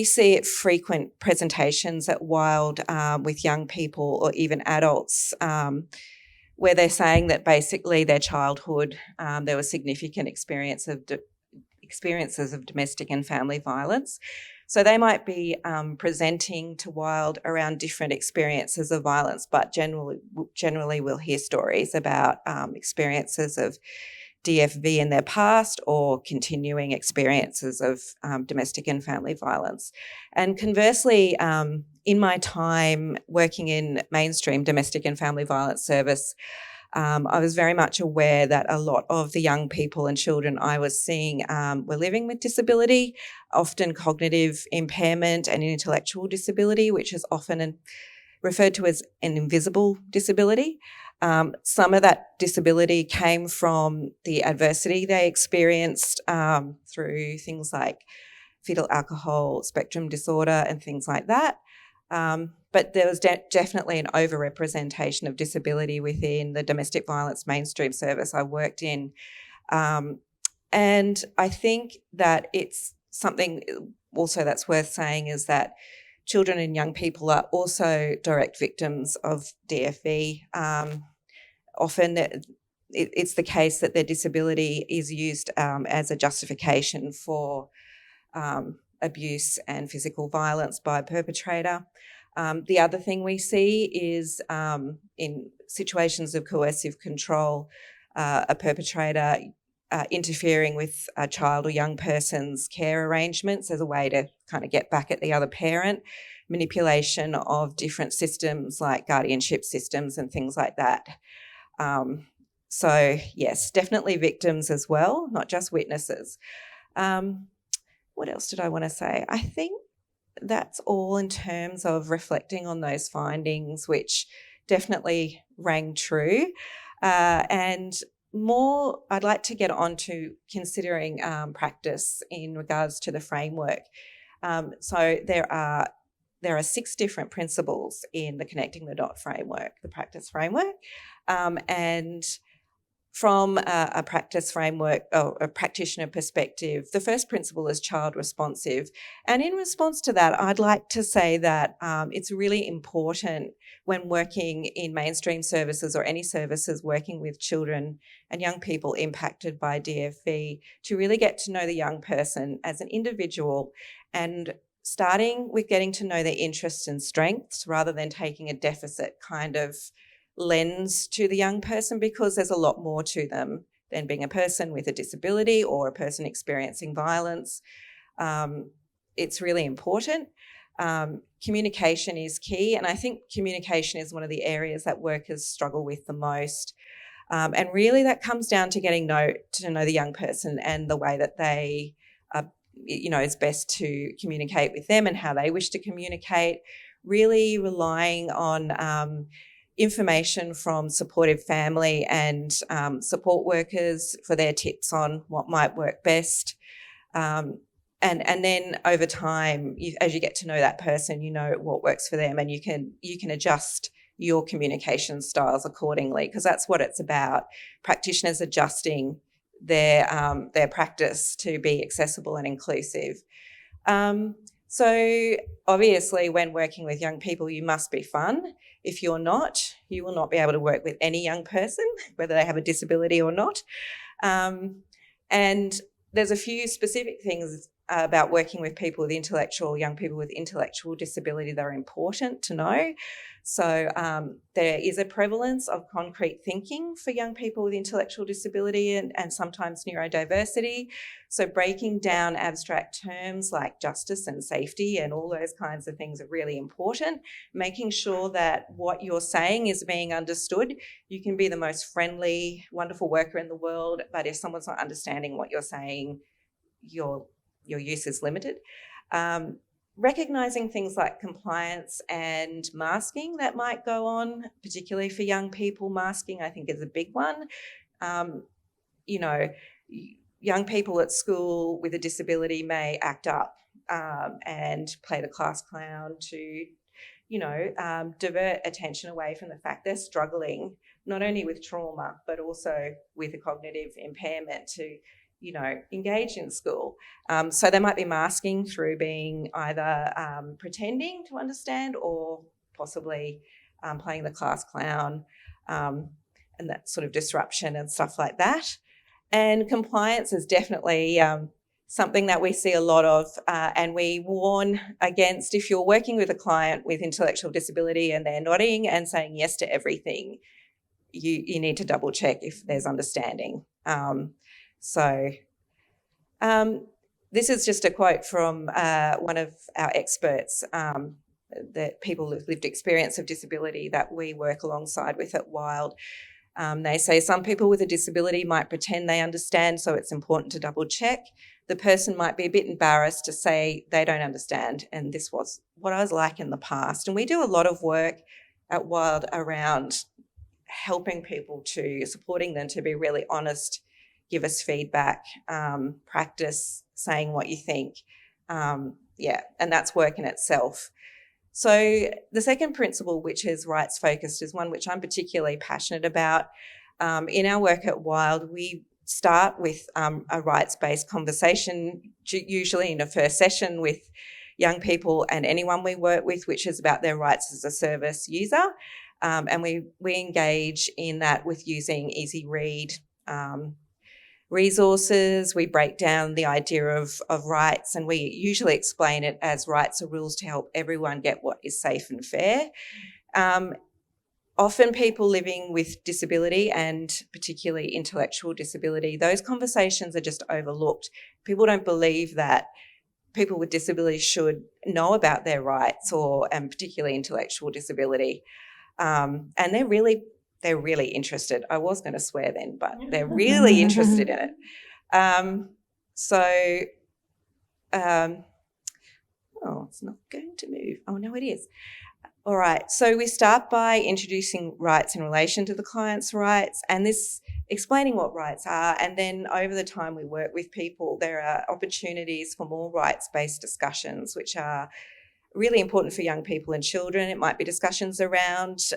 E: see it frequent presentations at Wild with young people or even adults, where they're saying that basically their childhood there were significant experiences of domestic and family violence. So they might be presenting to Wild around different experiences of violence, but generally we'll hear stories about experiences of DFV in their past or continuing experiences of domestic and family violence. And conversely, in my time working in mainstream domestic and family violence service, I was very much aware that a lot of the young people and children I was seeing were living with disability, often cognitive impairment and intellectual disability, which is often referred to as an invisible disability. Some of that disability came from the adversity they experienced through things like fetal alcohol spectrum disorder and things like that. But there was definitely an overrepresentation of disability within the domestic violence mainstream service I worked in. And I think that it's something also that's worth saying is that children and young people are also direct victims of DFV. Often it's the case that their disability is used as a justification for abuse and physical violence by a perpetrator. The other thing we see is in situations of coercive control, a perpetrator interfering with a child or young person's care arrangements as a way to kind of get back at the other parent, manipulation of different systems like guardianship systems and things like that. So yes, definitely victims as well, not just witnesses. What else did I want to say? I think that's all in terms of reflecting on those findings, which definitely rang true. And more, I'd like to get on to considering practice in regards to the framework. So there are 6 different principles in the Connecting the Dot framework, the practice framework. And from a practice framework or a practitioner perspective, the first principle is child responsive. And in response to that, I'd like to say that it's really important when working in mainstream services or any services working with children and young people impacted by DFV to really get to know the young person as an individual, and starting with getting to know their interests and strengths rather than taking a deficit kind of lens to the young person, because there's a lot more to them than being a person with a disability or a person experiencing violence. It's really important. Communication is key, and I think communication is one of the areas that workers struggle with the most. And really that comes down to getting to know the young person and the way that they it's best to communicate with them and how they wish to communicate, really relying on information from supportive family and support workers for their tips on what might work best. And then over time, as you get to know that person, you know what works for them, and you can adjust your communication styles accordingly, because that's what it's about. Practitioners adjusting their practice to be accessible and inclusive. So obviously when working with young people, you must be fun. If you're not, you will not be able to work with any young person, whether they have a disability or not. And there's a few specific things about working with young people with intellectual disability that are important to know. So there is a prevalence of concrete thinking for young people with intellectual disability and sometimes neurodiversity. So breaking down abstract terms like justice and safety and all those kinds of things are really important. Making sure that what you're saying is being understood. You can be the most friendly, wonderful worker in the world, but if someone's not understanding what you're saying, your use is limited. Recognising things like compliance and masking that might go on, particularly for young people. Masking, I think, is a big one. Young people at school with a disability may act up and play the class clown to, divert attention away from the fact they're struggling, not only with trauma, but also with a cognitive impairment to engage in school. So they might be masking through being either pretending to understand or possibly playing the class clown and that sort of disruption and stuff like that. And compliance is definitely something that we see a lot of, and we warn against. If you're working with a client with intellectual disability and they're nodding and saying yes to everything, you need to double check if there's understanding. This is just a quote from one of our experts, the people with lived experience of disability that we work alongside with at Wild. They say some people with a disability might pretend they understand, so it's important to double check. The person might be a bit embarrassed to say they don't understand, and this was what I was like in the past. And we do a lot of work at Wild around helping people supporting them to be really honest, give us feedback, practice saying what you think. And that's work in itself. So the second principle, which is rights focused, is one which I'm particularly passionate about. In our work at Wild, we start with a rights-based conversation, usually in a first session with young people and anyone we work with, which is about their rights as a service user. And we engage in that with using easy read resources. We break down the idea of rights, and we usually explain it as rights are rules to help everyone get what is safe and fair. Often people living with disability and particularly intellectual disability, those conversations are just overlooked. People don't believe that people with disability should know about their rights and particularly intellectual disability. And they're really interested. I was going to swear then, but they're really interested in it. It's not going to move. Oh, no, it is. All right. So we start by introducing rights in relation to the client's rights and this explaining what rights are. And then over the time we work with people, there are opportunities for more rights-based discussions, which are really important for young people and children. It might be discussions around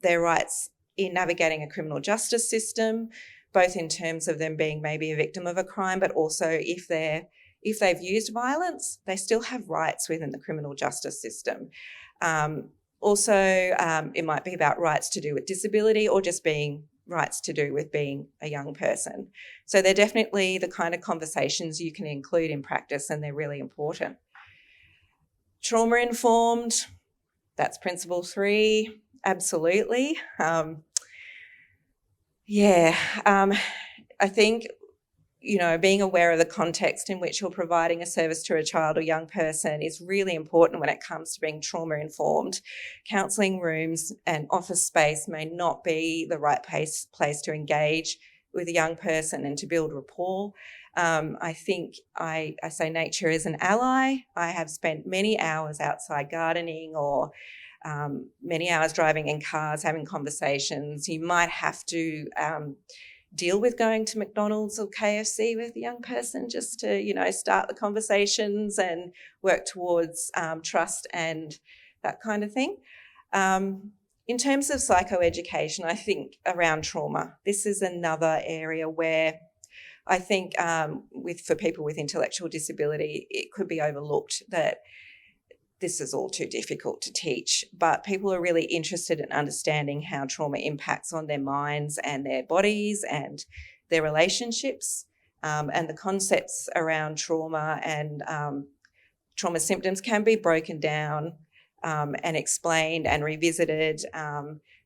E: their rights in navigating a criminal justice system, both in terms of them being maybe a victim of a crime, but also if they've used violence, they still have rights within the criminal justice system. It might be about rights to do with disability or just being rights to do with being a young person. So they're definitely the kind of conversations you can include in practice, and they're really important. Trauma-informed, that's principle 3, absolutely. I think, being aware of the context in which you're providing a service to a child or young person is really important when it comes to being trauma-informed. Counselling rooms and office space may not be the right place to engage with a young person and to build rapport. I think I say nature is an ally. I have spent many hours outside gardening or many hours driving in cars, having conversations. You might have to deal with going to McDonald's or KFC with a young person just to, start the conversations and work towards trust and that kind of thing. In terms of psychoeducation, I think around trauma, this is another area where I think for people with intellectual disability, it could be overlooked that this is all too difficult to teach, but people are really interested in understanding how trauma impacts on their minds and their bodies and their relationships. And the concepts around trauma and trauma symptoms can be broken down and explained and revisited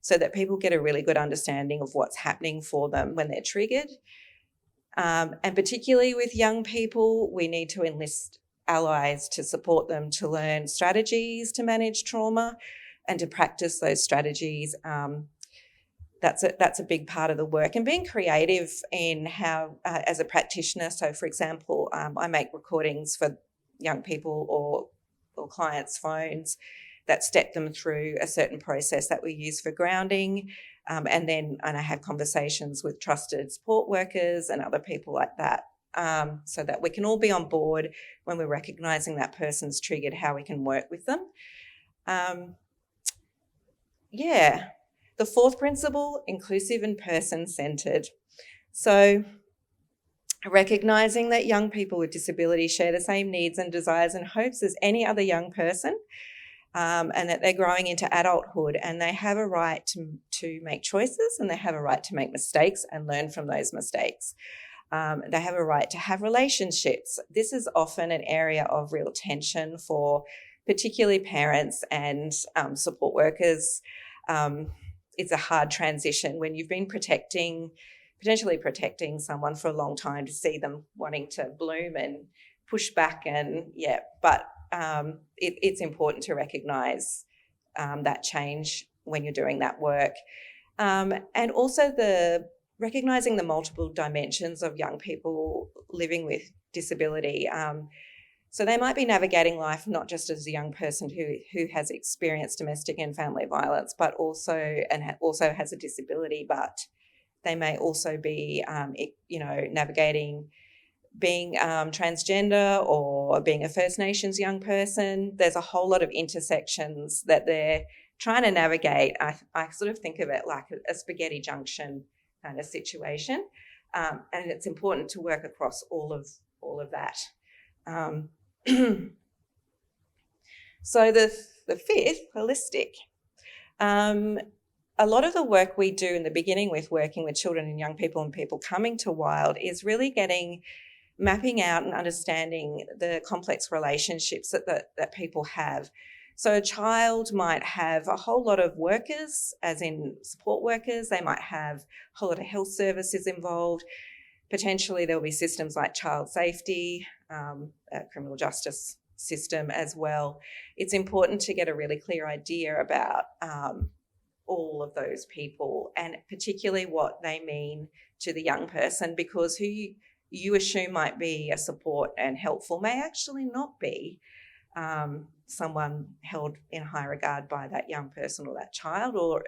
E: so that people get a really good understanding of what's happening for them when they're triggered. And particularly with young people, we need to enlist allies to support them to learn strategies to manage trauma and to practice those strategies. That's a big part of the work, and being creative in how, as a practitioner. So, for example, I make recordings for young people or clients' phones that step them through a certain process that we use for grounding, and I have conversations with trusted support workers and other people like that, so that we can all be on board when we're recognising that person's triggered, how we can work with them. The fourth principle, inclusive and person-centred. So recognising that young people with disability share the same needs and desires and hopes as any other young person, and that they're growing into adulthood and they have a right to make choices and they have a right to make mistakes and learn from those mistakes. They have a right to have relationships. This is often an area of real tension for particularly parents and support workers. It's a hard transition when you've been potentially protecting someone for a long time to see them wanting to bloom and push back but it's important to recognise that change when you're doing that work. And also recognising the multiple dimensions of young people living with disability. So they might be navigating life not just as a young person who has experienced domestic and family violence, but also has a disability. But they may also be, navigating being transgender or being a First Nations young person. There's a whole lot of intersections that they're trying to navigate. I sort of think of it like a spaghetti junction kind of situation, and it's important to work across all of that. So the fifth, holistic. A lot of the work we do in the beginning with working with children and young people and people coming to Wild is really mapping out and understanding the complex relationships that people have. So a child might have a whole lot of workers, as in support workers. They might have a whole lot of health services involved. Potentially there'll be systems like child safety, criminal justice system as well. It's important to get a really clear idea about all of those people and particularly what they mean to the young person, because who you assume might be a support and helpful may actually not be someone held in high regard by that young person or that child, or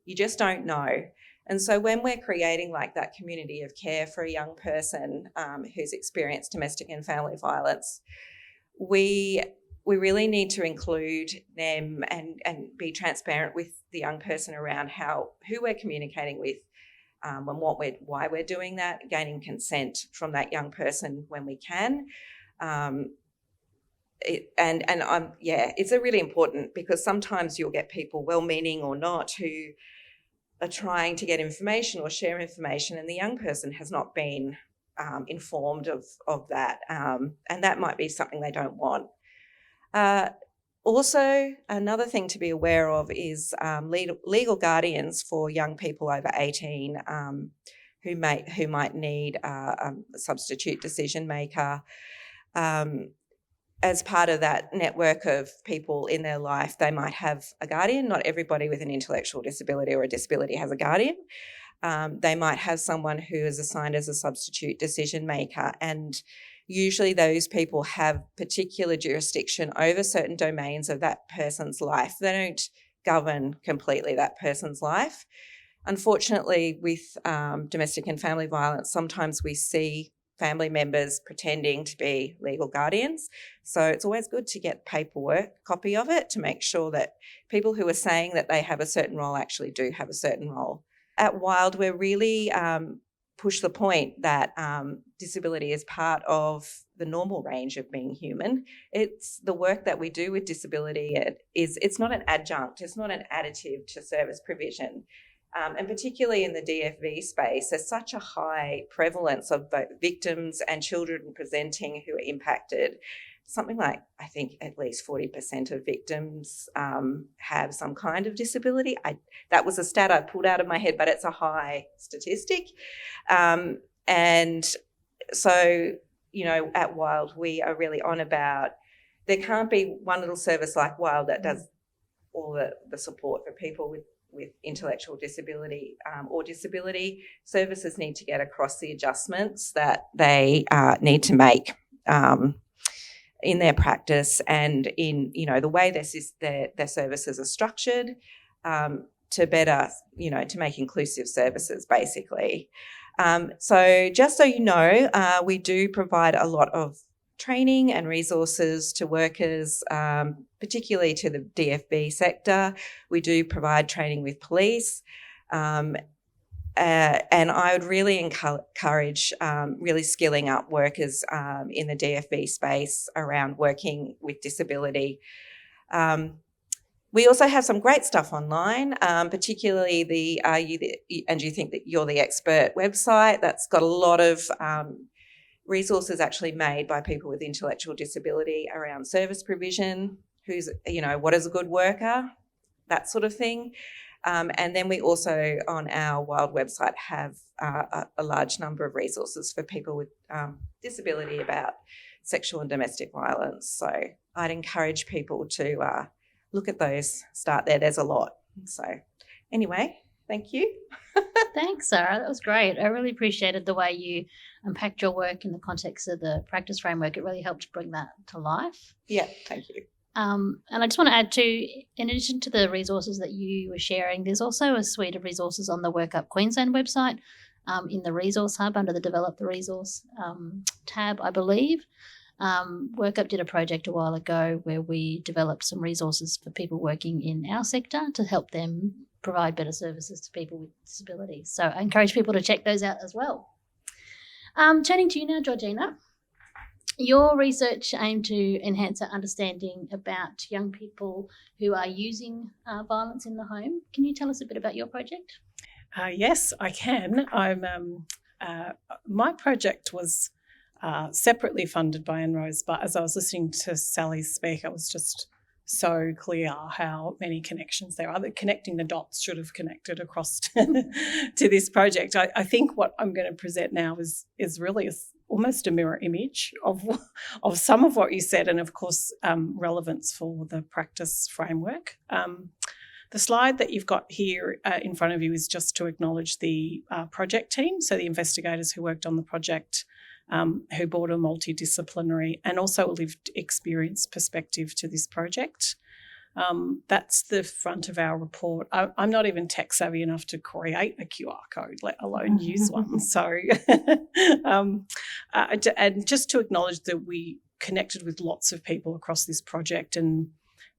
E: you just don't know. And so when we're creating like that community of care for a young person who's experienced domestic and family violence, we really need to include them and be transparent with the young person around who we're communicating with and why we're doing that, gaining consent from that young person when we can. It's a really important, because sometimes you'll get people, well-meaning or not, who are trying to get information or share information, and the young person has not been informed of that, and that might be something they don't want. Also, another thing to be aware of is legal guardians for young people over 18 who might need a substitute decision maker. As part of that network of people in their life, they might have a guardian. Not everybody with an intellectual disability or a disability has a guardian. They might have someone who is assigned as a substitute decision maker, and usually those people have particular jurisdiction over certain domains of that person's life. They don't govern completely that person's life. Unfortunately, with domestic and family violence, sometimes we see family members pretending to be legal guardians. So it's always good to get copy of it, to make sure that people who are saying that they have a certain role actually do have a certain role. At Wild, we're really push the point that disability is part of the normal range of being human. It's the work that we do with disability. It's not an adjunct. It's not an additive to service provision. And particularly in the DFV space, there's such a high prevalence of both victims and children presenting who are impacted. Something like, I think, at least 40% of victims have some kind of disability. That was a stat I pulled out of my head, but it's a high statistic. And so, at Wild, we are really on about there can't be one little service like Wild that does all the support for people with intellectual disability or disability. Services need to get across the adjustments that they need to make in their practice and in, the way their services are structured to better, to make inclusive services, basically. So just so you know, we do provide a lot of training and resources to workers, particularly to the DFB sector. We do provide training with police. And I would really encourage really skilling up workers in the DFB space around working with disability. We also have some great stuff online, particularly the And You Think That You're the Expert website. That's got a lot of resources actually made by people with intellectual disability around service provision, what is a good worker, that sort of thing. And then we also, on our Wild website, have a large number of resources for people with disability about sexual and domestic violence. So I'd encourage people to look at those, start there. There's a lot. So anyway, thank you.
A: Thanks, Sarah. That was great. I really appreciated the way you unpacked your work in the context of the practice framework. It really helped bring that to life.
E: Yeah, thank you.
A: And I just want to add too, in addition to the resources that you were sharing, there's also a suite of resources on the Work Up Queensland website in the Resource Hub under the Develop the Resource tab, I believe. Work Up did a project a while ago where we developed some resources for people working in our sector to help them provide better services to people with disabilities. So I encourage people to check those out as well. Turning to you now, Georgina. Your research aimed to enhance our understanding about young people who are using violence in the home. Can you tell us a bit about your project?
B: Yes, I can. My project was separately funded by NROSE, but as I was listening to Sally speak, it was just so clear how many connections there are. That connecting the dots should have connected across to this project. I think what I'm going to present now is really almost a mirror image of some of what you said, and of course relevance for the practice framework. The slide that you've got here in front of you is just to acknowledge the project team, so the investigators who worked on the project, who brought a multidisciplinary and also a lived experience perspective to this project. That's the front of our report. I'm not even tech savvy enough to create a QR code, let alone use one. So, and just to acknowledge that we connected with lots of people across this project, and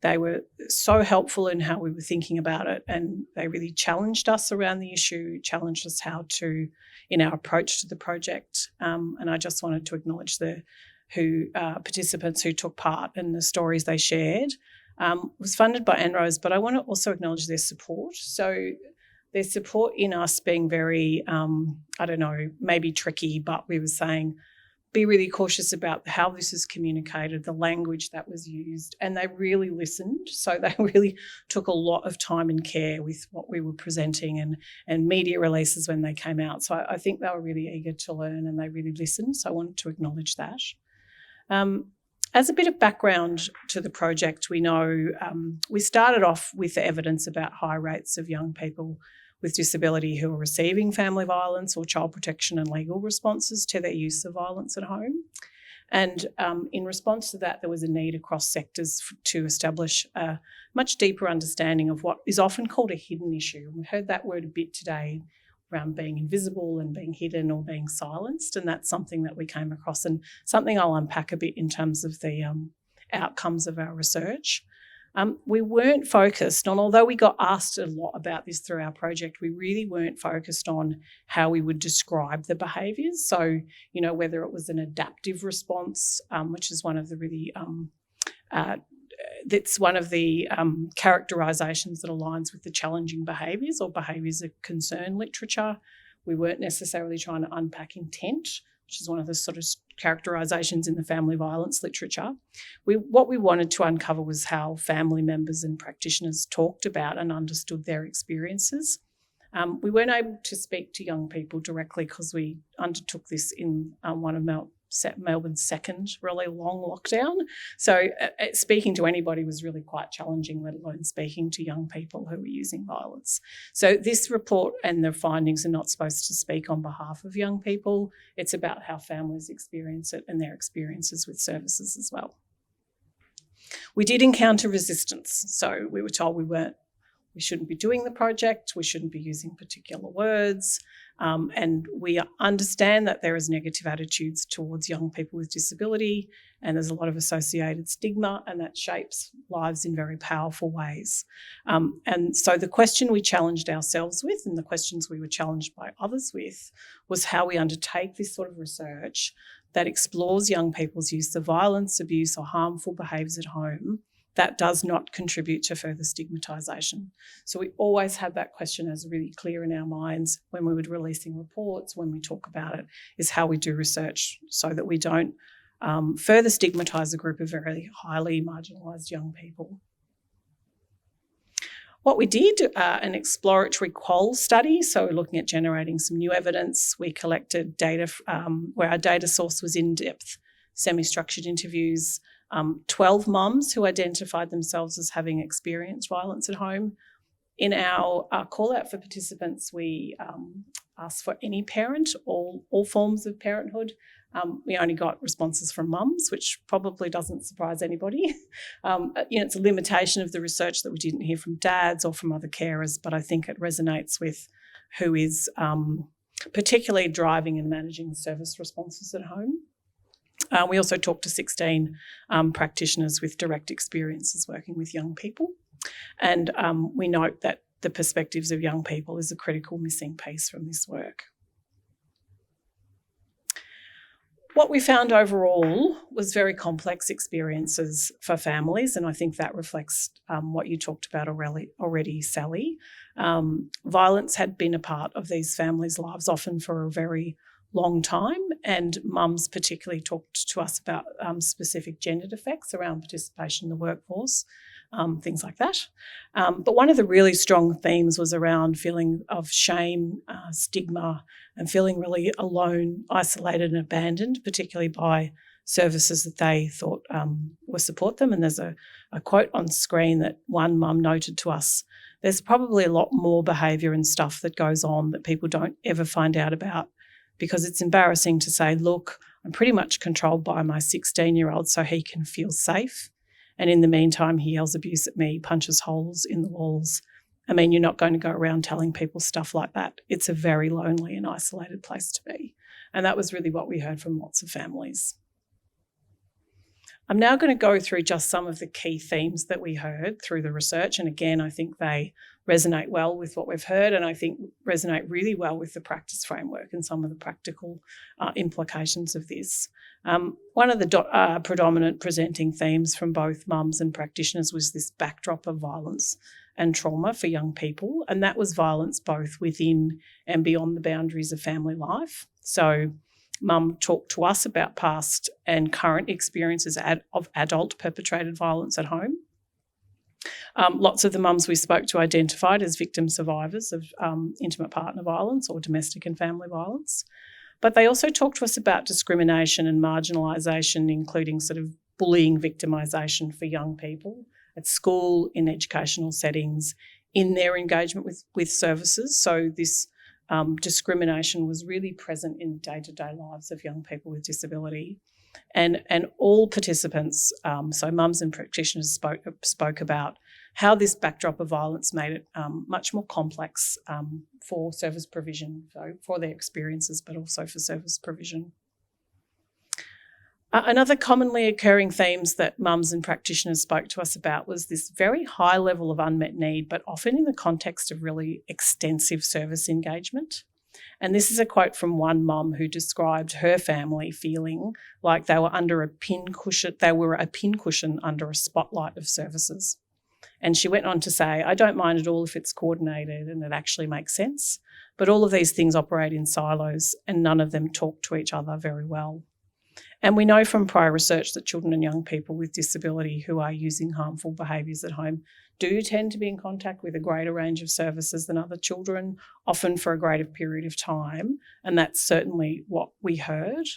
B: they were so helpful in how we were thinking about it, and they really challenged us around the issue, challenged us in our approach to the project. And I just wanted to acknowledge the participants who took part and the stories they shared. Was funded by NROSE, but I want to also acknowledge their support. So their support in us being very, maybe tricky, but we were saying, be really cautious about how this is communicated, the language that was used, and they really listened. So they really took a lot of time and care with what we were presenting and media releases when they came out. So I think they were really eager to learn and they really listened. So I wanted to acknowledge that. As a bit of background to the project, we know we started off with the evidence about high rates of young people with disability who are receiving family violence or child protection and legal responses to their use of violence at home. And in response to that, there was a need across sectors to establish a much deeper understanding of what is often called a hidden issue. We heard that word a bit today around being invisible and being hidden or being silenced, and that's something that we came across and something I'll unpack a bit in terms of the outcomes of our research. We weren't focused on, although we got asked a lot about this through our project, we really weren't focused on how we would describe the behaviours. So, whether it was an adaptive response, which is one of the really that's one of the characterisations that aligns with the challenging behaviours or behaviours of concern literature. We weren't necessarily trying to unpack intent, which is one of the sort of characterisations in the family violence literature. What we wanted to uncover was how family members and practitioners talked about and understood their experiences. We weren't able to speak to young people directly because we undertook this in one of Melbourne's second really long lockdown. So speaking to anybody was really quite challenging, let alone speaking to young people who were using violence. So this report and the findings are not supposed to speak on behalf of young people. It's about how families experience it and their experiences with services as well. We did encounter resistance. So we were told we shouldn't be doing the project, we shouldn't be using particular words, and we understand that there is negative attitudes towards young people with disability, and there's a lot of associated stigma, and that shapes lives in very powerful ways. And so the question we challenged ourselves with, and the questions we were challenged by others with, was how we undertake this sort of research that explores young people's use of violence, abuse or harmful behaviours at home that does not contribute to further stigmatisation. So we always had that question as really clear in our minds when we were releasing reports, when we talk about it, is how we do research so that we don't further stigmatise a group of very highly marginalised young people. What we did, an exploratory qual study, so we're looking at generating some new evidence. We collected data where our data source was in-depth, semi-structured interviews, 12 mums who identified themselves as having experienced violence at home. In our call out for participants, we asked for any parent, all forms of parenthood. We only got responses from mums, which probably doesn't surprise anybody. It's a limitation of the research that we didn't hear from dads or from other carers, but I think it resonates with who is particularly driving and managing service responses at home. We also talked to 16 practitioners with direct experiences working with young people. And we note that the perspectives of young people is a critical missing piece from this work. What we found overall was very complex experiences for families, and I think that reflects what you talked about already, Sally. Violence had been a part of these families' lives, often for a very long time, and mums particularly talked to us about specific gendered effects around participation in the workforce, things like that. But one of the really strong themes was around feeling of shame, stigma, and feeling really alone, isolated and abandoned, particularly by services that they thought would support them. And there's a quote on screen that one mum noted to us, there's probably a lot more behaviour and stuff that goes on that people don't ever find out about, because it's embarrassing to say, look, I'm pretty much controlled by my 16-year-old so he can feel safe. And in the meantime, he yells abuse at me, punches holes in the walls. I mean, you're not going to go around telling people stuff like that. It's a very lonely and isolated place to be. And that was really what we heard from lots of families. I'm now going to go through just some of the key themes that we heard through the research. And again, I think they resonate well with what we've heard, and I think resonate really well with the practice framework and some of the practical implications of this. One of the predominant presenting themes from both mums and practitioners was this backdrop of violence and trauma for young people, and that was violence both within and beyond the boundaries of family life. So Mum talked to us about past and current experiences of adult perpetrated violence at home. Lots of the mums we spoke to identified as victim survivors of intimate partner violence or domestic and family violence. But they also talked to us about discrimination and marginalisation, including sort of bullying victimisation for young people at school, in educational settings, in their engagement with services. So this discrimination was really present in day-to-day lives of young people with disability. And all participants, so mums and practitioners spoke about how this backdrop of violence made it much more complex for service provision, so for their experiences, but also for service provision. Another commonly occurring themes that mums and practitioners spoke to us about was this very high level of unmet need, but often in the context of really extensive service engagement. And this is a quote from one mum who described her family feeling like they were under a pincushion. They were a pincushion under a spotlight of services. And she went on to say, I don't mind at all if it's coordinated and it actually makes sense, but all of these things operate in silos and none of them talk to each other very well. And we know from prior research that children and young people with disability who are using harmful behaviours at home do tend to be in contact with a greater range of services than other children, often for a greater period of time. And that's certainly what we heard.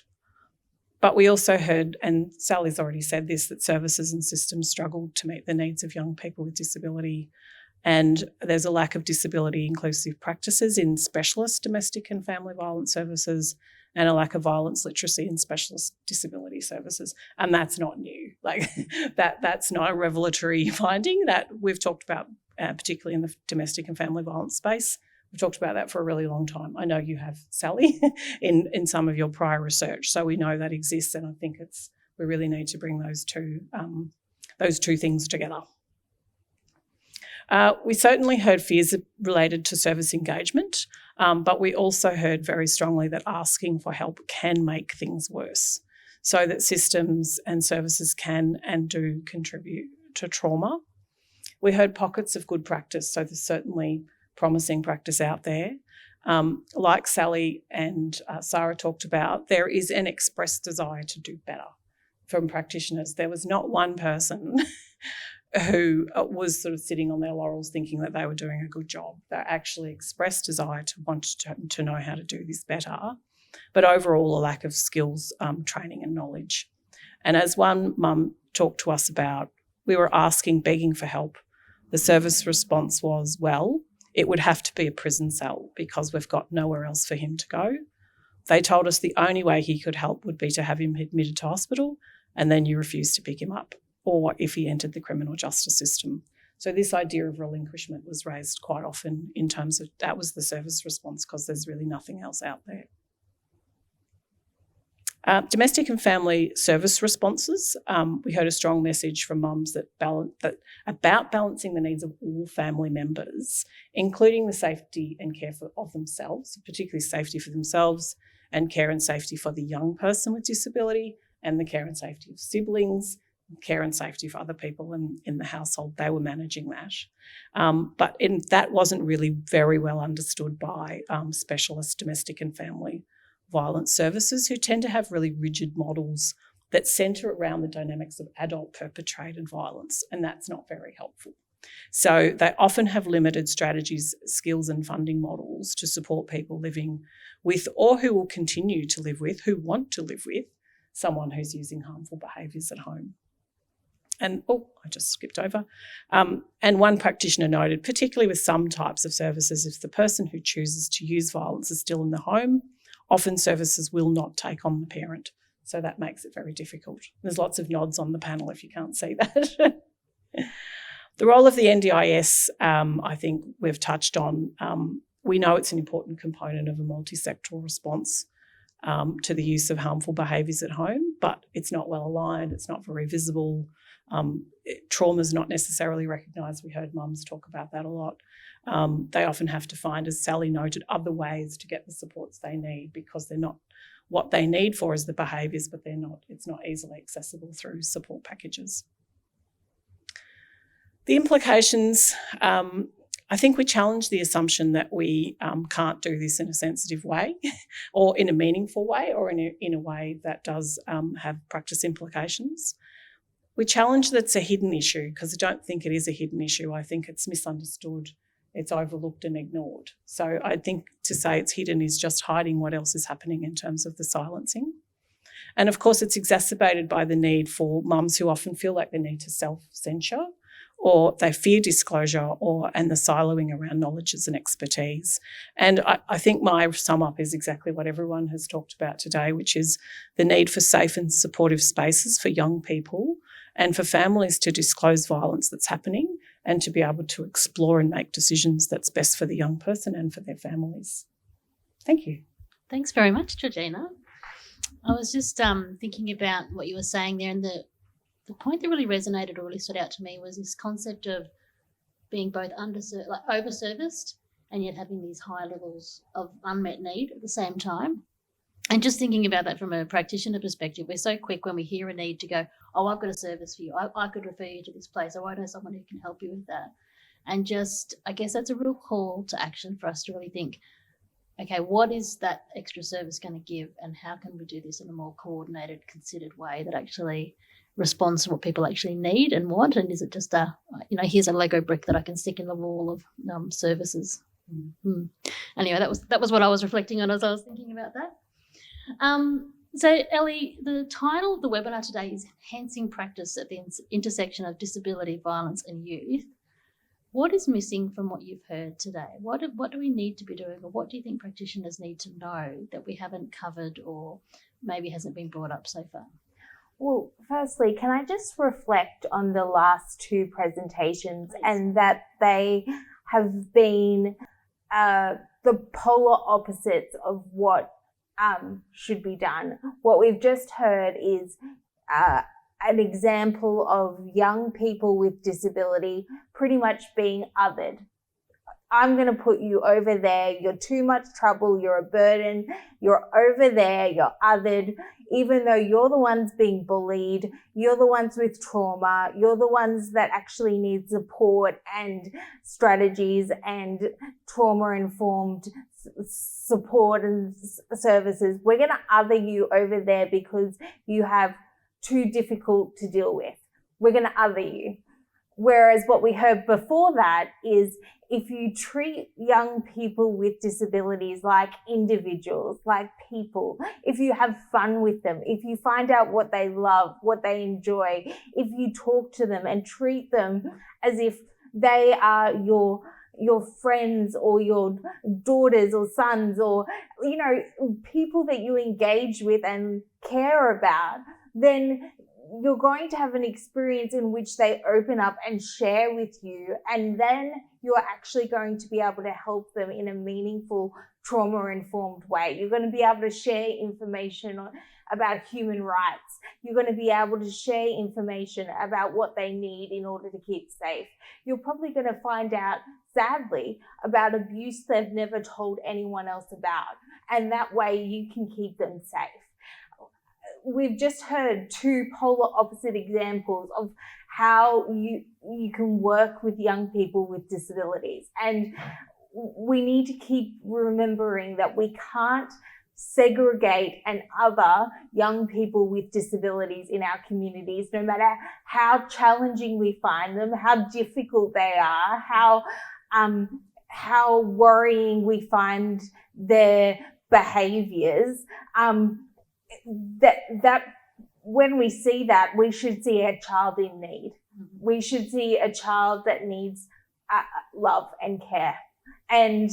B: But we also heard, and Sally's already said this, that services and systems struggled to meet the needs of young people with disability. And there's a lack of disability inclusive practices in specialist domestic and family violence services, and a lack of violence literacy in specialist disability services. And that's not new. Like that's not a revelatory finding that we've talked about, particularly in the domestic and family violence space. We've talked about that for a really long time. I know you have, Sally, in some of your prior research. So we know that exists, and I think we really need to bring those two things together. We certainly heard fears related to service engagement, but we also heard very strongly that asking for help can make things worse, so that systems and services can and do contribute to trauma. We heard pockets of good practice, so there's certainly promising practice out there. Like Sally and Sarah talked about, there is an expressed desire to do better from practitioners. There was not one person who was sort of sitting on their laurels thinking that they were doing a good job. They actually expressed desire to want to know how to do this better, but overall a lack of skills, training and knowledge. And as one mum talked to us about, we were begging for help. The service response was, well, it would have to be a prison cell because we've got nowhere else for him to go. They told us the only way he could help would be to have him admitted to hospital, and then you refuse to pick him up, or if he entered the criminal justice system. So this idea of relinquishment was raised quite often in terms of that was the service response because there's really nothing else out there. Domestic and family service responses. We heard a strong message from mums about balancing the needs of all family members, including the safety and care of themselves, particularly safety for themselves, and care and safety for the young person with disability, and the care and safety of siblings, care and safety for other people in the household. They were managing that. But that wasn't really very well understood by specialist domestic and family violence services, who tend to have really rigid models that centre around the dynamics of adult perpetrated violence, and that's not very helpful. So they often have limited strategies, skills and funding models to support people living with, or who will continue to live with, who want to live with someone who's using harmful behaviours at home. And, I just skipped over. And one practitioner noted, particularly with some types of services, if the person who chooses to use violence is still in the home, often services will not take on the parent. So that makes it very difficult. There's lots of nods on the panel if you can't see that. The role of the NDIS, I think we've touched on. We know it's an important component of a multi-sectoral response to the use of harmful behaviours at home, but it's not well aligned, it's not very visible. Trauma is not necessarily recognised. We heard mums talk about that a lot. They often have to find, as Sally noted, other ways to get the supports they need because they're not what they need for is the behaviours, but it's not easily accessible through support packages. The implications, I think we challenge the assumption that we can't do this in a sensitive way or in a meaningful way or in a way that does have practice implications. We challenge that it's a hidden issue because I don't think it is a hidden issue. I think it's misunderstood, it's overlooked and ignored. So I think to say it's hidden is just hiding what else is happening in terms of the silencing. And of course it's exacerbated by the need for mums who often feel like they need to self-censure or they fear disclosure and the siloing around knowledges and expertise. And I think my sum up is exactly what everyone has talked about today, which is the need for safe and supportive spaces for young people and for families to disclose violence that's happening and to be able to explore and make decisions that's best for the young person and for their families. Thank you.
A: Thanks very much, Georgina. I was just thinking about what you were saying there, and the point that really resonated or really stood out to me was this concept of being both overserviced and yet having these high levels of unmet need at the same time. And just thinking about that from a practitioner perspective, we're so quick when we hear a need to go, oh, I've got a service for you. I could refer you to this place, or I know someone who can help you with that. And just, I guess that's a real call to action for us to really think, okay, what is that extra service going to give, and how can we do this in a more coordinated, considered way that actually responds to what people actually need and want? And is it just here's a Lego brick that I can stick in the wall of services? Mm. Anyway, that was what I was reflecting on as I was thinking about that. So Ellie, the title of the webinar today is Enhancing Practice at the Intersection of Disability, Violence and Youth. What is missing from what you've heard today? What do we need to be doing, or what do you think practitioners need to know that we haven't covered or maybe hasn't been brought up so far?
D: Well, firstly, can I just reflect on the last two presentations, please, and that they have been the polar opposites of what should be done. What we've just heard is an example of young people with disability pretty much being othered. I'm going to put you over there. You're too much trouble. You're a burden. You're over there. You're othered. Even though you're the ones being bullied, you're the ones with trauma, you're the ones that actually need support and strategies and trauma-informed support and services. We're going to other you over there because you have too difficult to deal with. We're going to other you. Whereas what we heard before that is, if you treat young people with disabilities like individuals, like people, if you have fun with them, if you find out what they love, what they enjoy, if you talk to them and treat them as if they are your friends or your daughters or sons, or, people that you engage with and care about, then you're going to have an experience in which they open up and share with you, and then you're actually going to be able to help them in a meaningful, trauma-informed way. You're going to be able to share information about human rights. You're going to be able to share information about what they need in order to keep safe. You're probably going to find out, sadly, about abuse they've never told anyone else about, and that way you can keep them safe. We've just heard two polar opposite examples of how you can work with young people with disabilities. And we need to keep remembering that we can't segregate and other young people with disabilities in our communities, no matter how challenging we find them, how difficult they are, how worrying we find their behaviours. That when we see that, we should see a child in need. We should see a child that needs love and care. And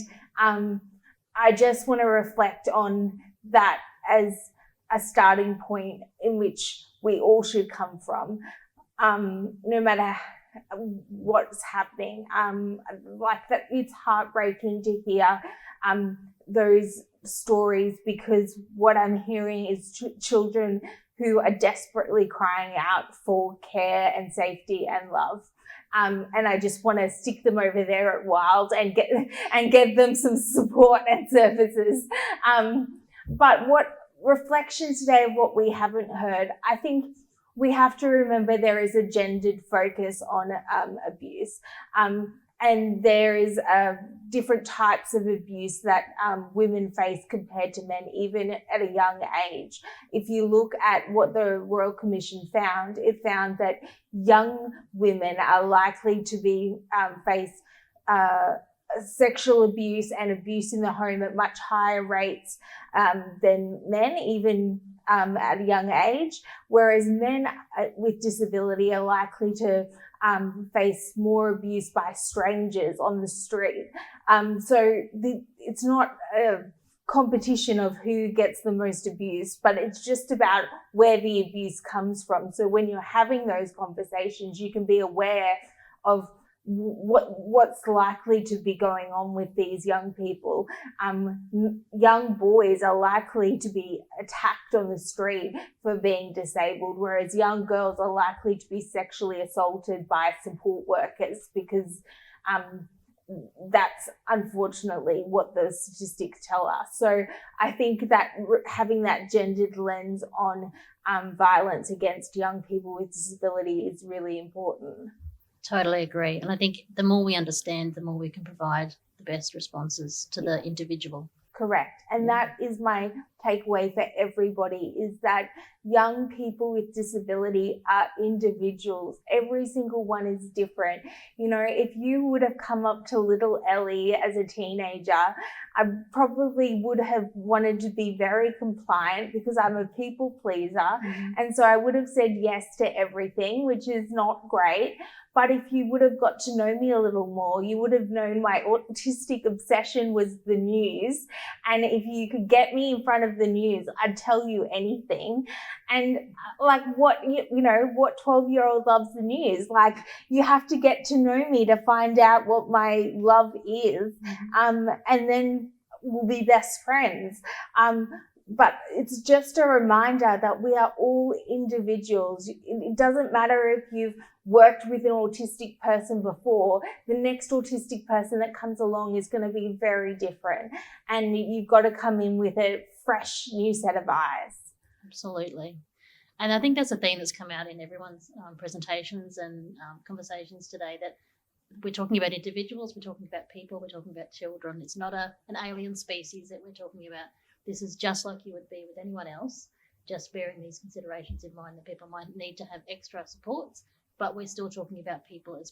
D: I just want to reflect on that as a starting point in which we all should come from, no matter what's happening. Like that, it's heartbreaking to hear those stories, because what I'm hearing is children who are desperately crying out for care and safety and love. And I just want to stick them over there at Wild and get them some support and services. But what reflection today of what we haven't heard, I think we have to remember there is a gendered focus on abuse. And there is different types of abuse that women face compared to men, even at a young age. If you look at what the Royal Commission found, it found that young women are likely to be face sexual abuse and abuse in the home at much higher rates than men, even at a young age, whereas men with disability are likely to face more abuse by strangers on the street. So it's not a competition of who gets the most abuse, but it's just about where the abuse comes from. So when you're having those conversations, you can be aware of what's likely to be going on with these young people. Young boys are likely to be attacked on the street for being disabled, whereas young girls are likely to be sexually assaulted by support workers because that's unfortunately what the statistics tell us. So I think that having that gendered lens on violence against young people with disability is really important.
A: Totally agree. And I think the more we understand, the more we can provide the best responses to the individual.
D: Correct. And that is my takeaway for everybody, is that young people with disability are individuals. Every single one is different. You know, if you would have come up to little Ellie as a teenager, I probably would have wanted to be very compliant because I'm a people pleaser.
A: Mm-hmm.
D: And so I would have said yes to everything, which is not great. But if you would have got to know me a little more, you would have known my autistic obsession was the news. And if you could get me in front of the news, I'd tell you anything. And like what 12-year-old loves the news? Like, you have to get to know me to find out what my love is. And then we'll be best friends. But it's just a reminder that we are all individuals. It doesn't matter if you've worked with an autistic person before, the next autistic person that comes along is going to be very different. And you've got to come in with a fresh new set of eyes.
A: Absolutely. And I think that's a theme that's come out in everyone's presentations and conversations today, that we're talking about individuals, we're talking about people, we're talking about children. It's not an alien species that we're talking about. This is just like you would be with anyone else, just bearing these considerations in mind that people might need to have extra supports, but we're still talking about people as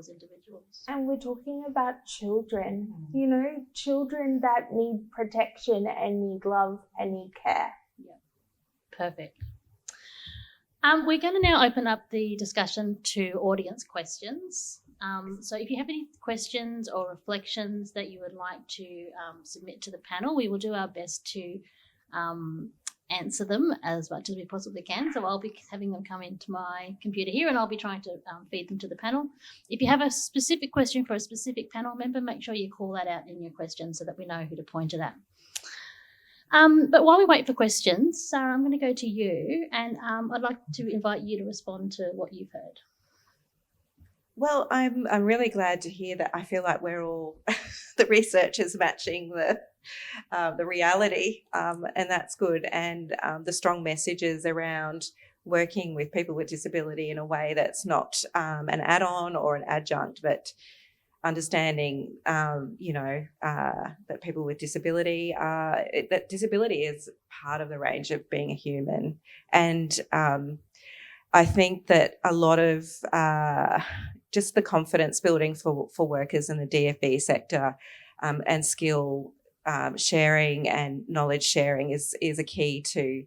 A: individuals. And we're talking about children, children that need protection and need love and need care. Yeah, perfect. We're going to now open up the discussion to audience questions. So if you have any questions or reflections that you would like to submit to the panel, we will do our best to answer them as much as we possibly can. So I'll be having them come into my computer here and I'll be trying to feed them to the panel. If you have a specific question for a specific panel member, make sure you call that out in your question so that we know who to point it at. But while we wait for questions, Sarah, I'm going to go to you and I'd like to invite you to respond to what you've heard.
E: Well, I'm really glad to hear that. I feel like we're all the research is matching the reality, and that's good. And the strong messages around working with people with disability in a way that's not an add-on or an adjunct, but understanding, that people with disability that disability is part of the range of being a human, and I think that a lot of just the confidence building for workers in the DFE sector and skill sharing and knowledge sharing is a key to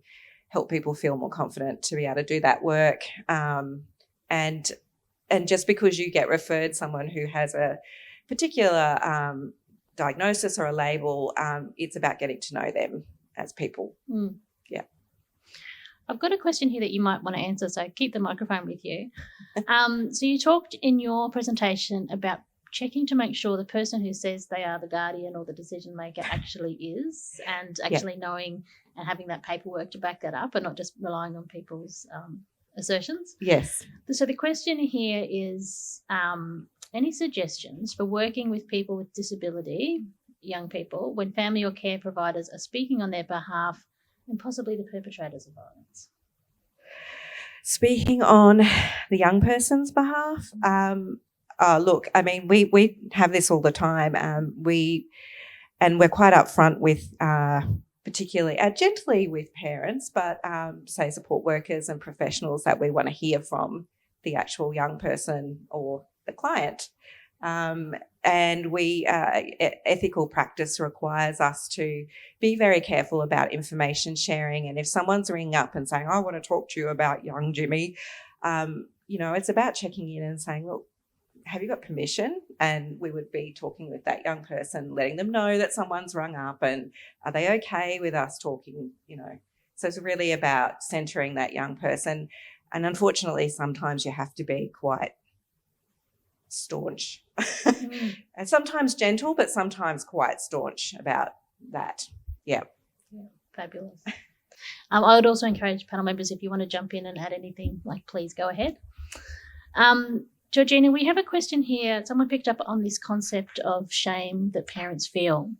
E: help people feel more confident to be able to do that work. And just because you get referred someone who has a particular diagnosis or a label, it's about getting to know them as people. Yeah.
A: I've got a question here that you might want to answer, so keep the microphone with you. So you talked in your presentation about checking to make sure the person who says they are the guardian or the decision maker actually is, and actually knowing and having that paperwork to back that up and not just relying on people's assertions.
E: Yes.
A: So the question here is any suggestions for working with people with disability, young people, when family or care providers are speaking on their behalf and possibly the perpetrators of violence?
E: Speaking on the young person's behalf, look, I mean, we have this all the time. We're quite upfront with, particularly gently with parents, but say support workers and professionals that we want to hear from the actual young person or the client. And we ethical practice requires us to be very careful about information sharing. And if someone's ringing up and saying, I want to talk to you about young Jimmy, it's about checking in and saying, look, have you got permission? And we would be talking with that young person, letting them know that someone's rung up and are they okay with us talking, So it's really about centering that young person. And unfortunately, sometimes you have to be quite staunch and sometimes gentle, but sometimes quite staunch about that. Yeah.
A: Fabulous. I would also encourage panel members, if you want to jump in and add anything, please go ahead. Georgina, we have a question here. Someone picked up on this concept of shame that parents feel.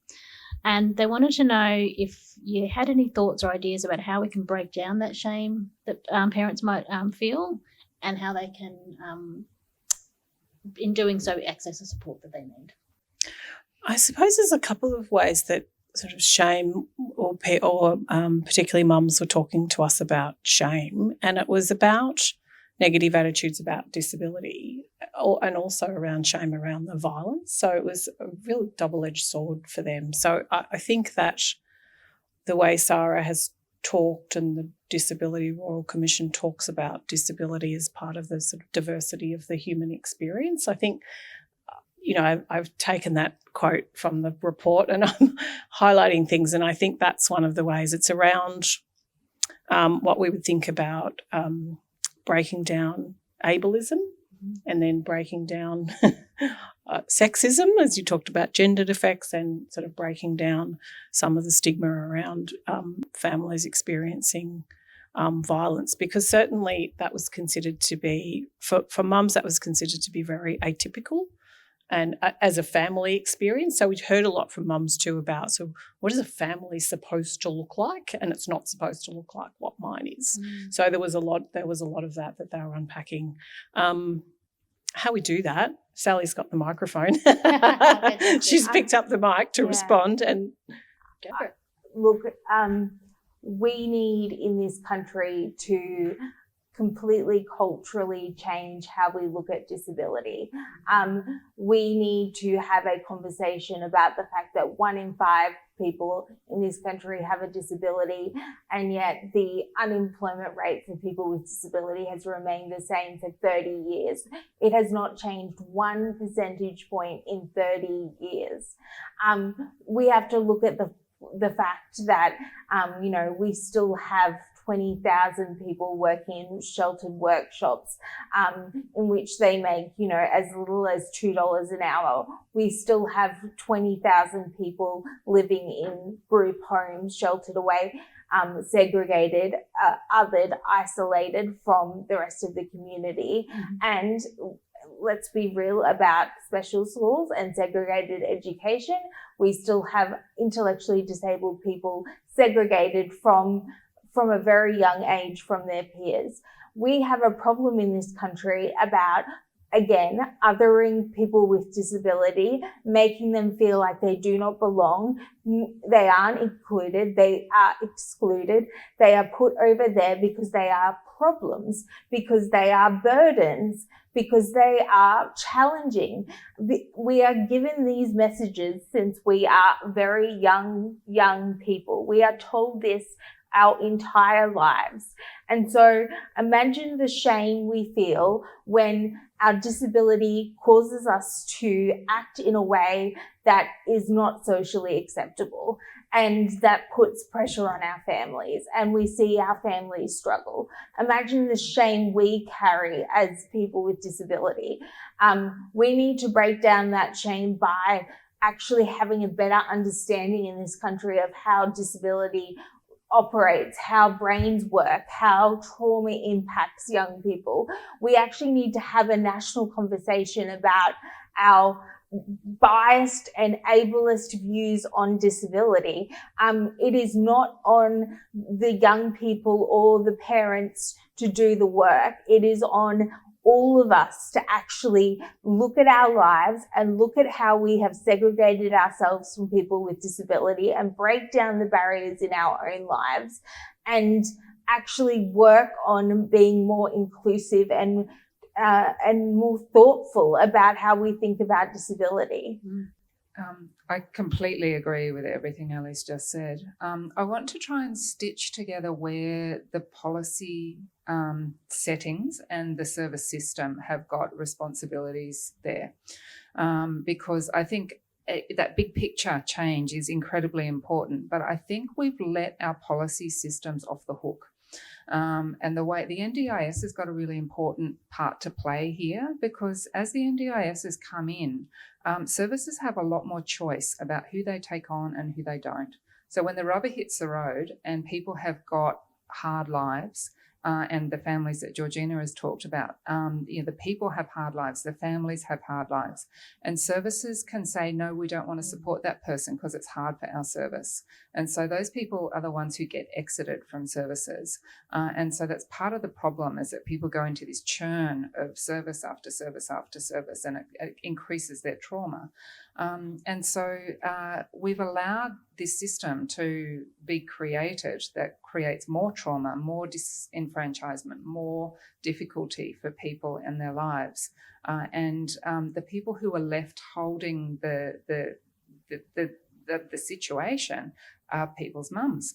A: And they wanted to know if you had any thoughts or ideas about how we can break down that shame that parents might feel, and how they can, in doing so, access the support that they need.
B: I suppose there's a couple of ways that sort of shame or particularly mums were talking to us about shame, and it was about negative attitudes about disability and also around shame around the violence. So it was a real double-edged sword for them. So I think that the way Sarah has talked and the Disability Royal Commission talks about disability as part of the sort of diversity of the human experience, I think, I've taken that quote from the report and I'm highlighting things, and I think that's one of the ways. It's around what we would think about breaking down ableism and then breaking down sexism, as you talked about gender defects, and sort of breaking down some of the stigma around families experiencing violence, because certainly that was considered to be, for mums, that was considered to be very atypical and as a family experience. So we'd heard a lot from mums too about, so what is a family supposed to look like? And it's not supposed to look like what mine is. So there was a lot of that they were unpacking. How we do that, Sally's got the microphone. She's picked up the mic to respond and go for it.
D: Look, we need in this country to completely culturally change how we look at disability. We need to have a conversation about the fact that 1 in 5 people in this country have a disability, and yet the unemployment rate for people with disability has remained the same for 30 years. It has not changed 1 percentage point in 30 years. We have to look at the fact that, we still have 20,000 people working in sheltered workshops in which they make, as little as $2 an hour. We still have 20,000 people living in group homes, sheltered away, segregated, othered, isolated from the rest of the community. And let's be real about special schools and segregated education. We still have intellectually disabled people segregated from a very young age from their peers. We have a problem in this country about, again, othering people with disability, making them feel like they do not belong. They aren't included, they are excluded. They are put over there because they are problems, because they are burdens, because they are challenging. We are given these messages since we are very young people. We are told this our entire lives. And so imagine the shame we feel when our disability causes us to act in a way that is not socially acceptable, and that puts pressure on our families, and we see our families struggle. Imagine the shame we carry as people with disability. We need to break down that shame by actually having a better understanding in this country of how disability operates, how brains work, how trauma impacts young people. We actually need to have a national conversation about our biased and ableist views on disability. It is not on the young people or the parents to do the work. It is on all of us to actually look at our lives and look at how we have segregated ourselves from people with disability and break down the barriers in our own lives and actually work on being more inclusive and more thoughtful about how we think about disability.
C: I completely agree with everything Ali's just said. I want to try and stitch together where the policy settings and the service system have got responsibilities there, because I think that big picture change is incredibly important, but I think we've let our policy systems off the hook. And the NDIS has got a really important part to play here, because as the NDIS has come in, services have a lot more choice about who they take on and who they don't. So when the rubber hits the road and people have got hard lives and the families that Georgina has talked about. The people have hard lives, the families have hard lives, and services can say, no, we don't want to support that person because it's hard for our service. And so those people are the ones who get exited from services. And so that's part of the problem, is that people go into this churn of service after service after service, and it increases their trauma. And so we've allowed this system to be created that creates more trauma, more disenfranchisement, more difficulty for people in their lives. And the people who are left holding the situation are people's mums.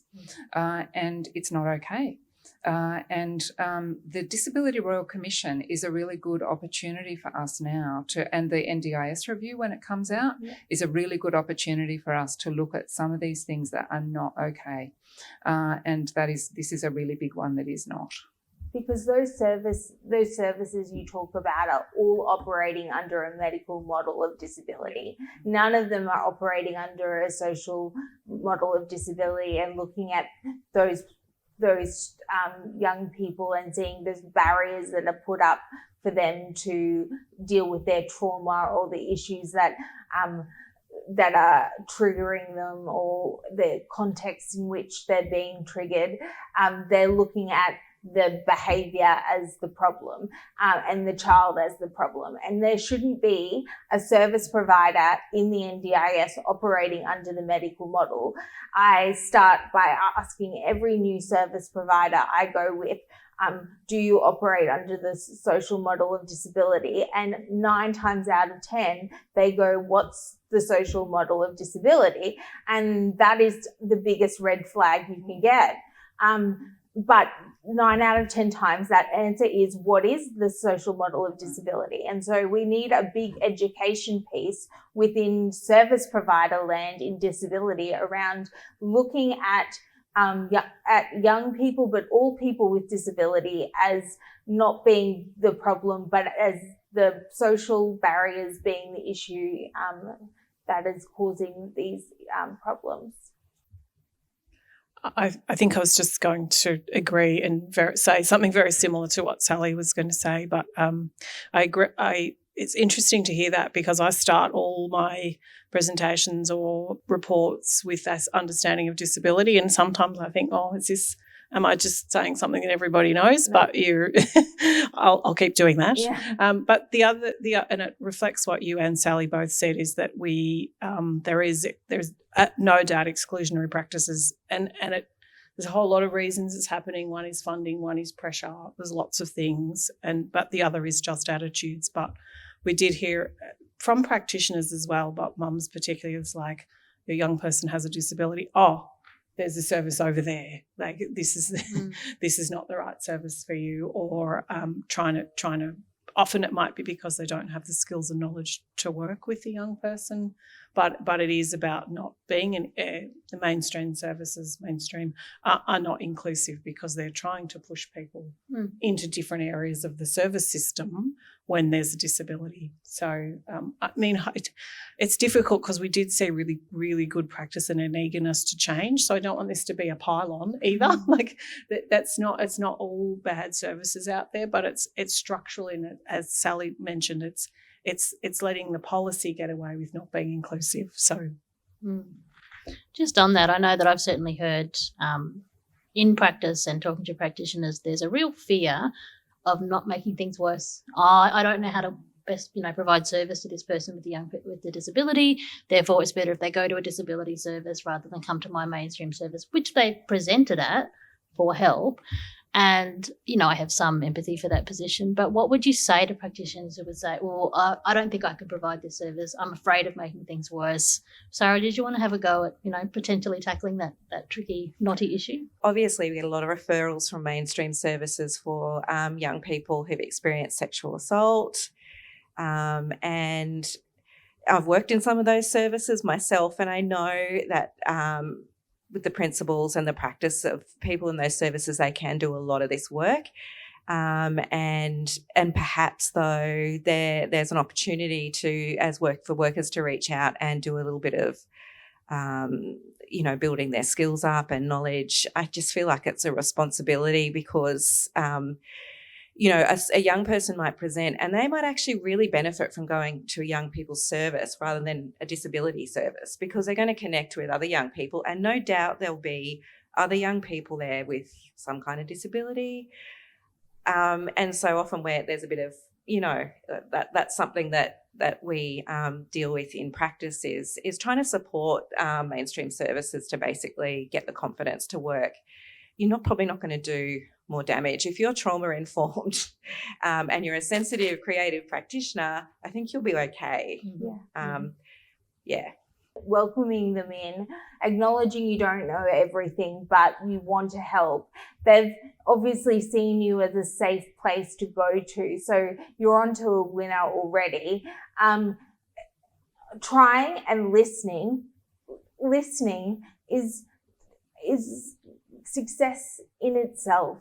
C: And it's not okay. The Disability Royal Commission is a really good opportunity for us now and the NDIS review, when it comes out, is a really good opportunity for us to look at some of these things that are not okay. And this is a really big one that is not.
D: Because those services you talk about are all operating under a medical model of disability. None of them are operating under a social model of disability and looking at those young people and seeing those barriers that are put up for them to deal with their trauma or the issues that are triggering them, or the context in which they're being triggered. They're looking at the behaviour as the problem, and the child as the problem. And there shouldn't be a service provider in the NDIS operating under the medical model. I start by asking every new service provider I go with, do you operate under the social model of disability? And 9 times out of 10, they go, what's the social model of disability? And that is the biggest red flag you can get. But 9 out of 10 times that answer is, what is the social model of disability? And so we need a big education piece within service provider land in disability around looking at young people, but all people with disability, as not being the problem, but as the social barriers being the issue that is causing these problems.
B: I think I was just going to agree and say something very similar to what Sally was going to say, but I agree. It's interesting to hear that, because I start all my presentations or reports with this understanding of disability, and sometimes I think, am I just saying something that everybody knows? No. But I'll keep doing that. Yeah. But the other, and it reflects what you and Sally both said, is that there's no doubt exclusionary practices, and there's a whole lot of reasons it's happening. One is funding, one is pressure. There's lots of things, but the other is just attitudes. But we did hear from practitioners as well, but mums particularly, it's like, a young person has a disability. Oh, there's a service over there. Like, this is not the right service for you, or trying to. Often it might be because they don't have the skills and knowledge to work with the young person, but it is about not being the mainstream services are not inclusive, because they're trying to push people into different areas of the service system when there's a disability. So, it's difficult, because we did see really, really good practice and an eagerness to change. So I don't want this to be a pile-on either. Like, it's not all bad services out there, but it's structural in it. As Sally mentioned, it's letting the policy get away with not being inclusive. So,
A: just on that, I know that I've certainly heard in practice and talking to practitioners, there's a real fear of not making things worse. I don't know how to best, provide service to this person with the disability. Therefore, it's better if they go to a disability service rather than come to my mainstream service, which they presented at for help. And, I have some empathy for that position. But what would you say to practitioners who would say, well, I don't think I could provide this service. I'm afraid of making things worse. Sarah, did you want to have a go at, potentially tackling that tricky, knotty issue?
E: Obviously, we get a lot of referrals from mainstream services for young people who've experienced sexual assault. And I've worked in some of those services myself, and I know that with the principals and the practice of people in those services, they can do a lot of this work. And perhaps, though, there's an opportunity to, as workers to reach out and do a little bit of, building their skills up and knowledge. I just feel like it's a responsibility because, a young person might present and they might actually really benefit from going to a young people's service rather than a disability service, because they're going to connect with other young people, and no doubt there'll be other young people there with some kind of disability. And so often where there's a bit of, that's something that we deal with in practice is trying to support mainstream services to basically get the confidence to work. You're probably not going to do more damage. If you're trauma informed and you're a sensitive, creative practitioner, I think you'll be okay. Yeah.
D: Welcoming them in, acknowledging you don't know everything, but you want to help. They've obviously seen you as a safe place to go to, so you're onto a winner already. Trying and listening is success in itself.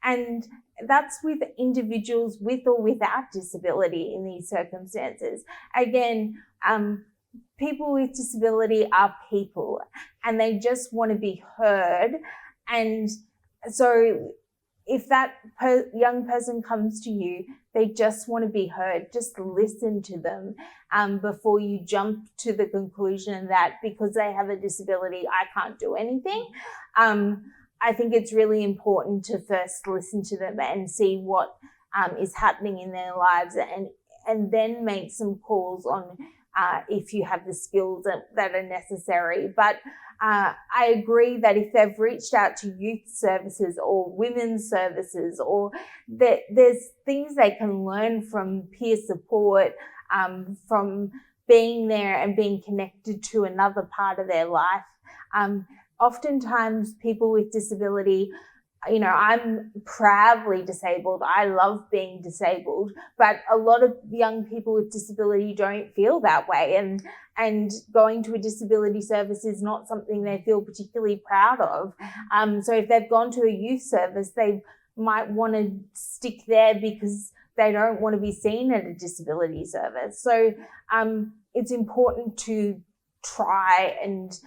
D: And that's with individuals with or without disability in these circumstances. Again, people with disability are people and they just want to be heard. And so if that young person comes to you, they just want to be heard. Just listen to them before you jump to the conclusion that because they have a disability, I can't do anything. I think it's really important to first listen to them and see what is happening in their lives, and then make some calls on if you have the skills that are necessary. But I agree that if they've reached out to youth services or women's services, or there's things they can learn from peer support, from being there and being connected to another part of their life. Oftentimes people with disability, I'm proudly disabled. I love being disabled, but a lot of young people with disability don't feel that way. And going to a disability service is not something they feel particularly proud of. So if they've gone to a youth service, they might want to stick there because they don't want to be seen at a disability service. So it's important to try and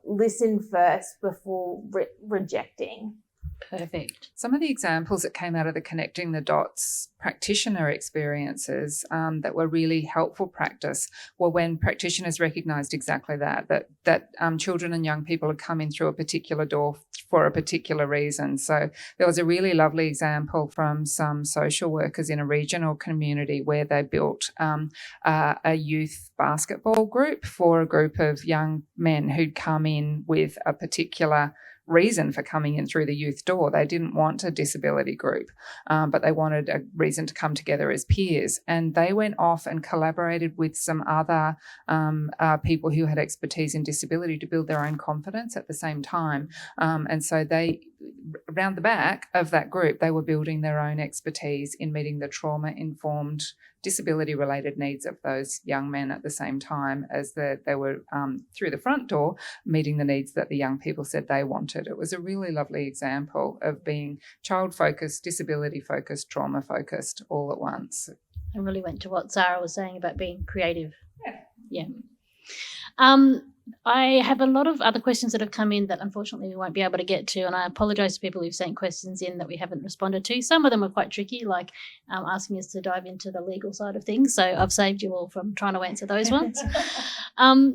D: listen first before rejecting.
A: Perfect.
C: Some of the examples that came out of the Connecting the Dots practitioner experiences that were really helpful practice were when practitioners recognised exactly that children and young people had come in through a particular door for a particular reason. So there was a really lovely example from some social workers in a regional community where they built a youth basketball group for a group of young men who'd come in with a particular reason for coming in through the youth door. They didn't want a disability group, but they wanted a reason to come together as peers. And they went off and collaborated with some other people who had expertise in disability to build their own confidence at the same time. And so they, around the back of that group, they were building their own expertise in meeting the trauma-informed disability-related needs of those young men at the same time as they were, through the front door, meeting the needs that the young people said they wanted. It was a really lovely example of being child-focused, disability-focused, trauma-focused all at once.
A: I really went to what Zara was saying about being creative. Yeah. I have a lot of other questions that have come in that unfortunately we won't be able to get to, and I apologise to people who've sent questions in that we haven't responded to. Some of them are quite tricky, like asking us to dive into the legal side of things, so I've saved you all from trying to answer those ones.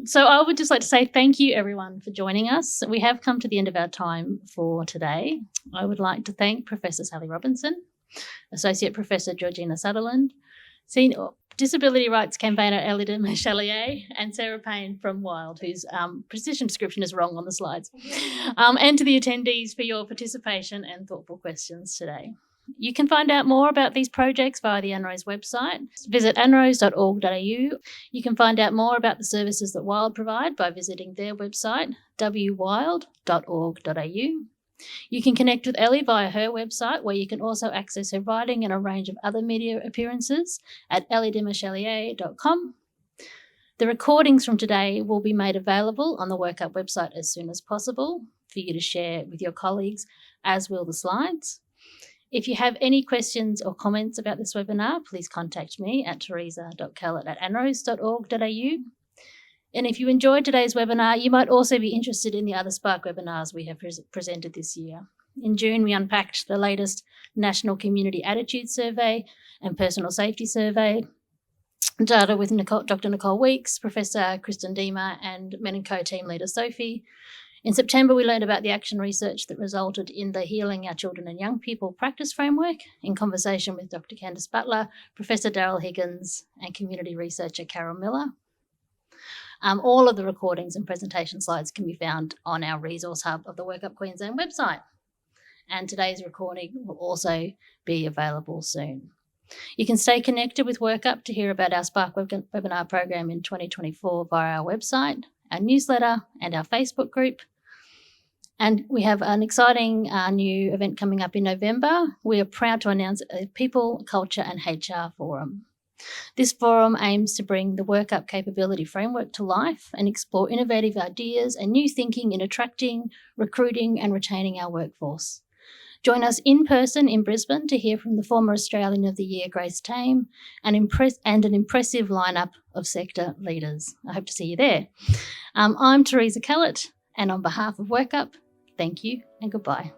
A: So I would just like to say thank you, everyone, for joining us. We have come to the end of our time for today. I would like to thank Professor Sally Robinson, Associate Professor Georgina Sutherland, Senior Disability Rights Campaigner Ellie de Machalier, and Sarah Payne from Wild, whose position description is wrong on the slides, and to the attendees for your participation and thoughtful questions today. You can find out more about these projects via the ANROS website. Visit anros.org.au. You can find out more about the services that Wild provide by visiting their website, wwild.org.au. You can connect with Ellie via her website, where you can also access her writing and a range of other media appearances at elliedemachalier.com. The recordings from today will be made available on the WorkUp website as soon as possible for you to share with your colleagues, as will the slides. If you have any questions or comments about this webinar, please contact me at teresa.kellett@anros.org.au. And if you enjoyed today's webinar, you might also be interested in the other Spark webinars we have presented this year. In June, we unpacked the latest National Community Attitude Survey and Personal Safety Survey, data with Dr. Nicole Weeks, Professor Kristen Deemer, and Men & Co team leader Sophie. In September, we learned about the action research that resulted in the Healing Our Children and Young People practice framework in conversation with Dr. Candice Butler, Professor Daryl Higgins, and community researcher Carol Miller. All of the recordings and presentation slides can be found on our resource hub of the Workup Queensland website. And today's recording will also be available soon. You can stay connected with Workup to hear about our Spark webinar program in 2024 via our website, our newsletter, and our Facebook group. And we have an exciting new event coming up in November. We are proud to announce a People, Culture and HR Forum. This forum aims to bring the Workup capability framework to life and explore innovative ideas and new thinking in attracting, recruiting and retaining our workforce. Join us in person in Brisbane to hear from the former Australian of the Year, Grace Tame, and an impressive lineup of sector leaders. I hope to see you there. I'm Teresa Kellett, and on behalf of Workup, thank you and goodbye.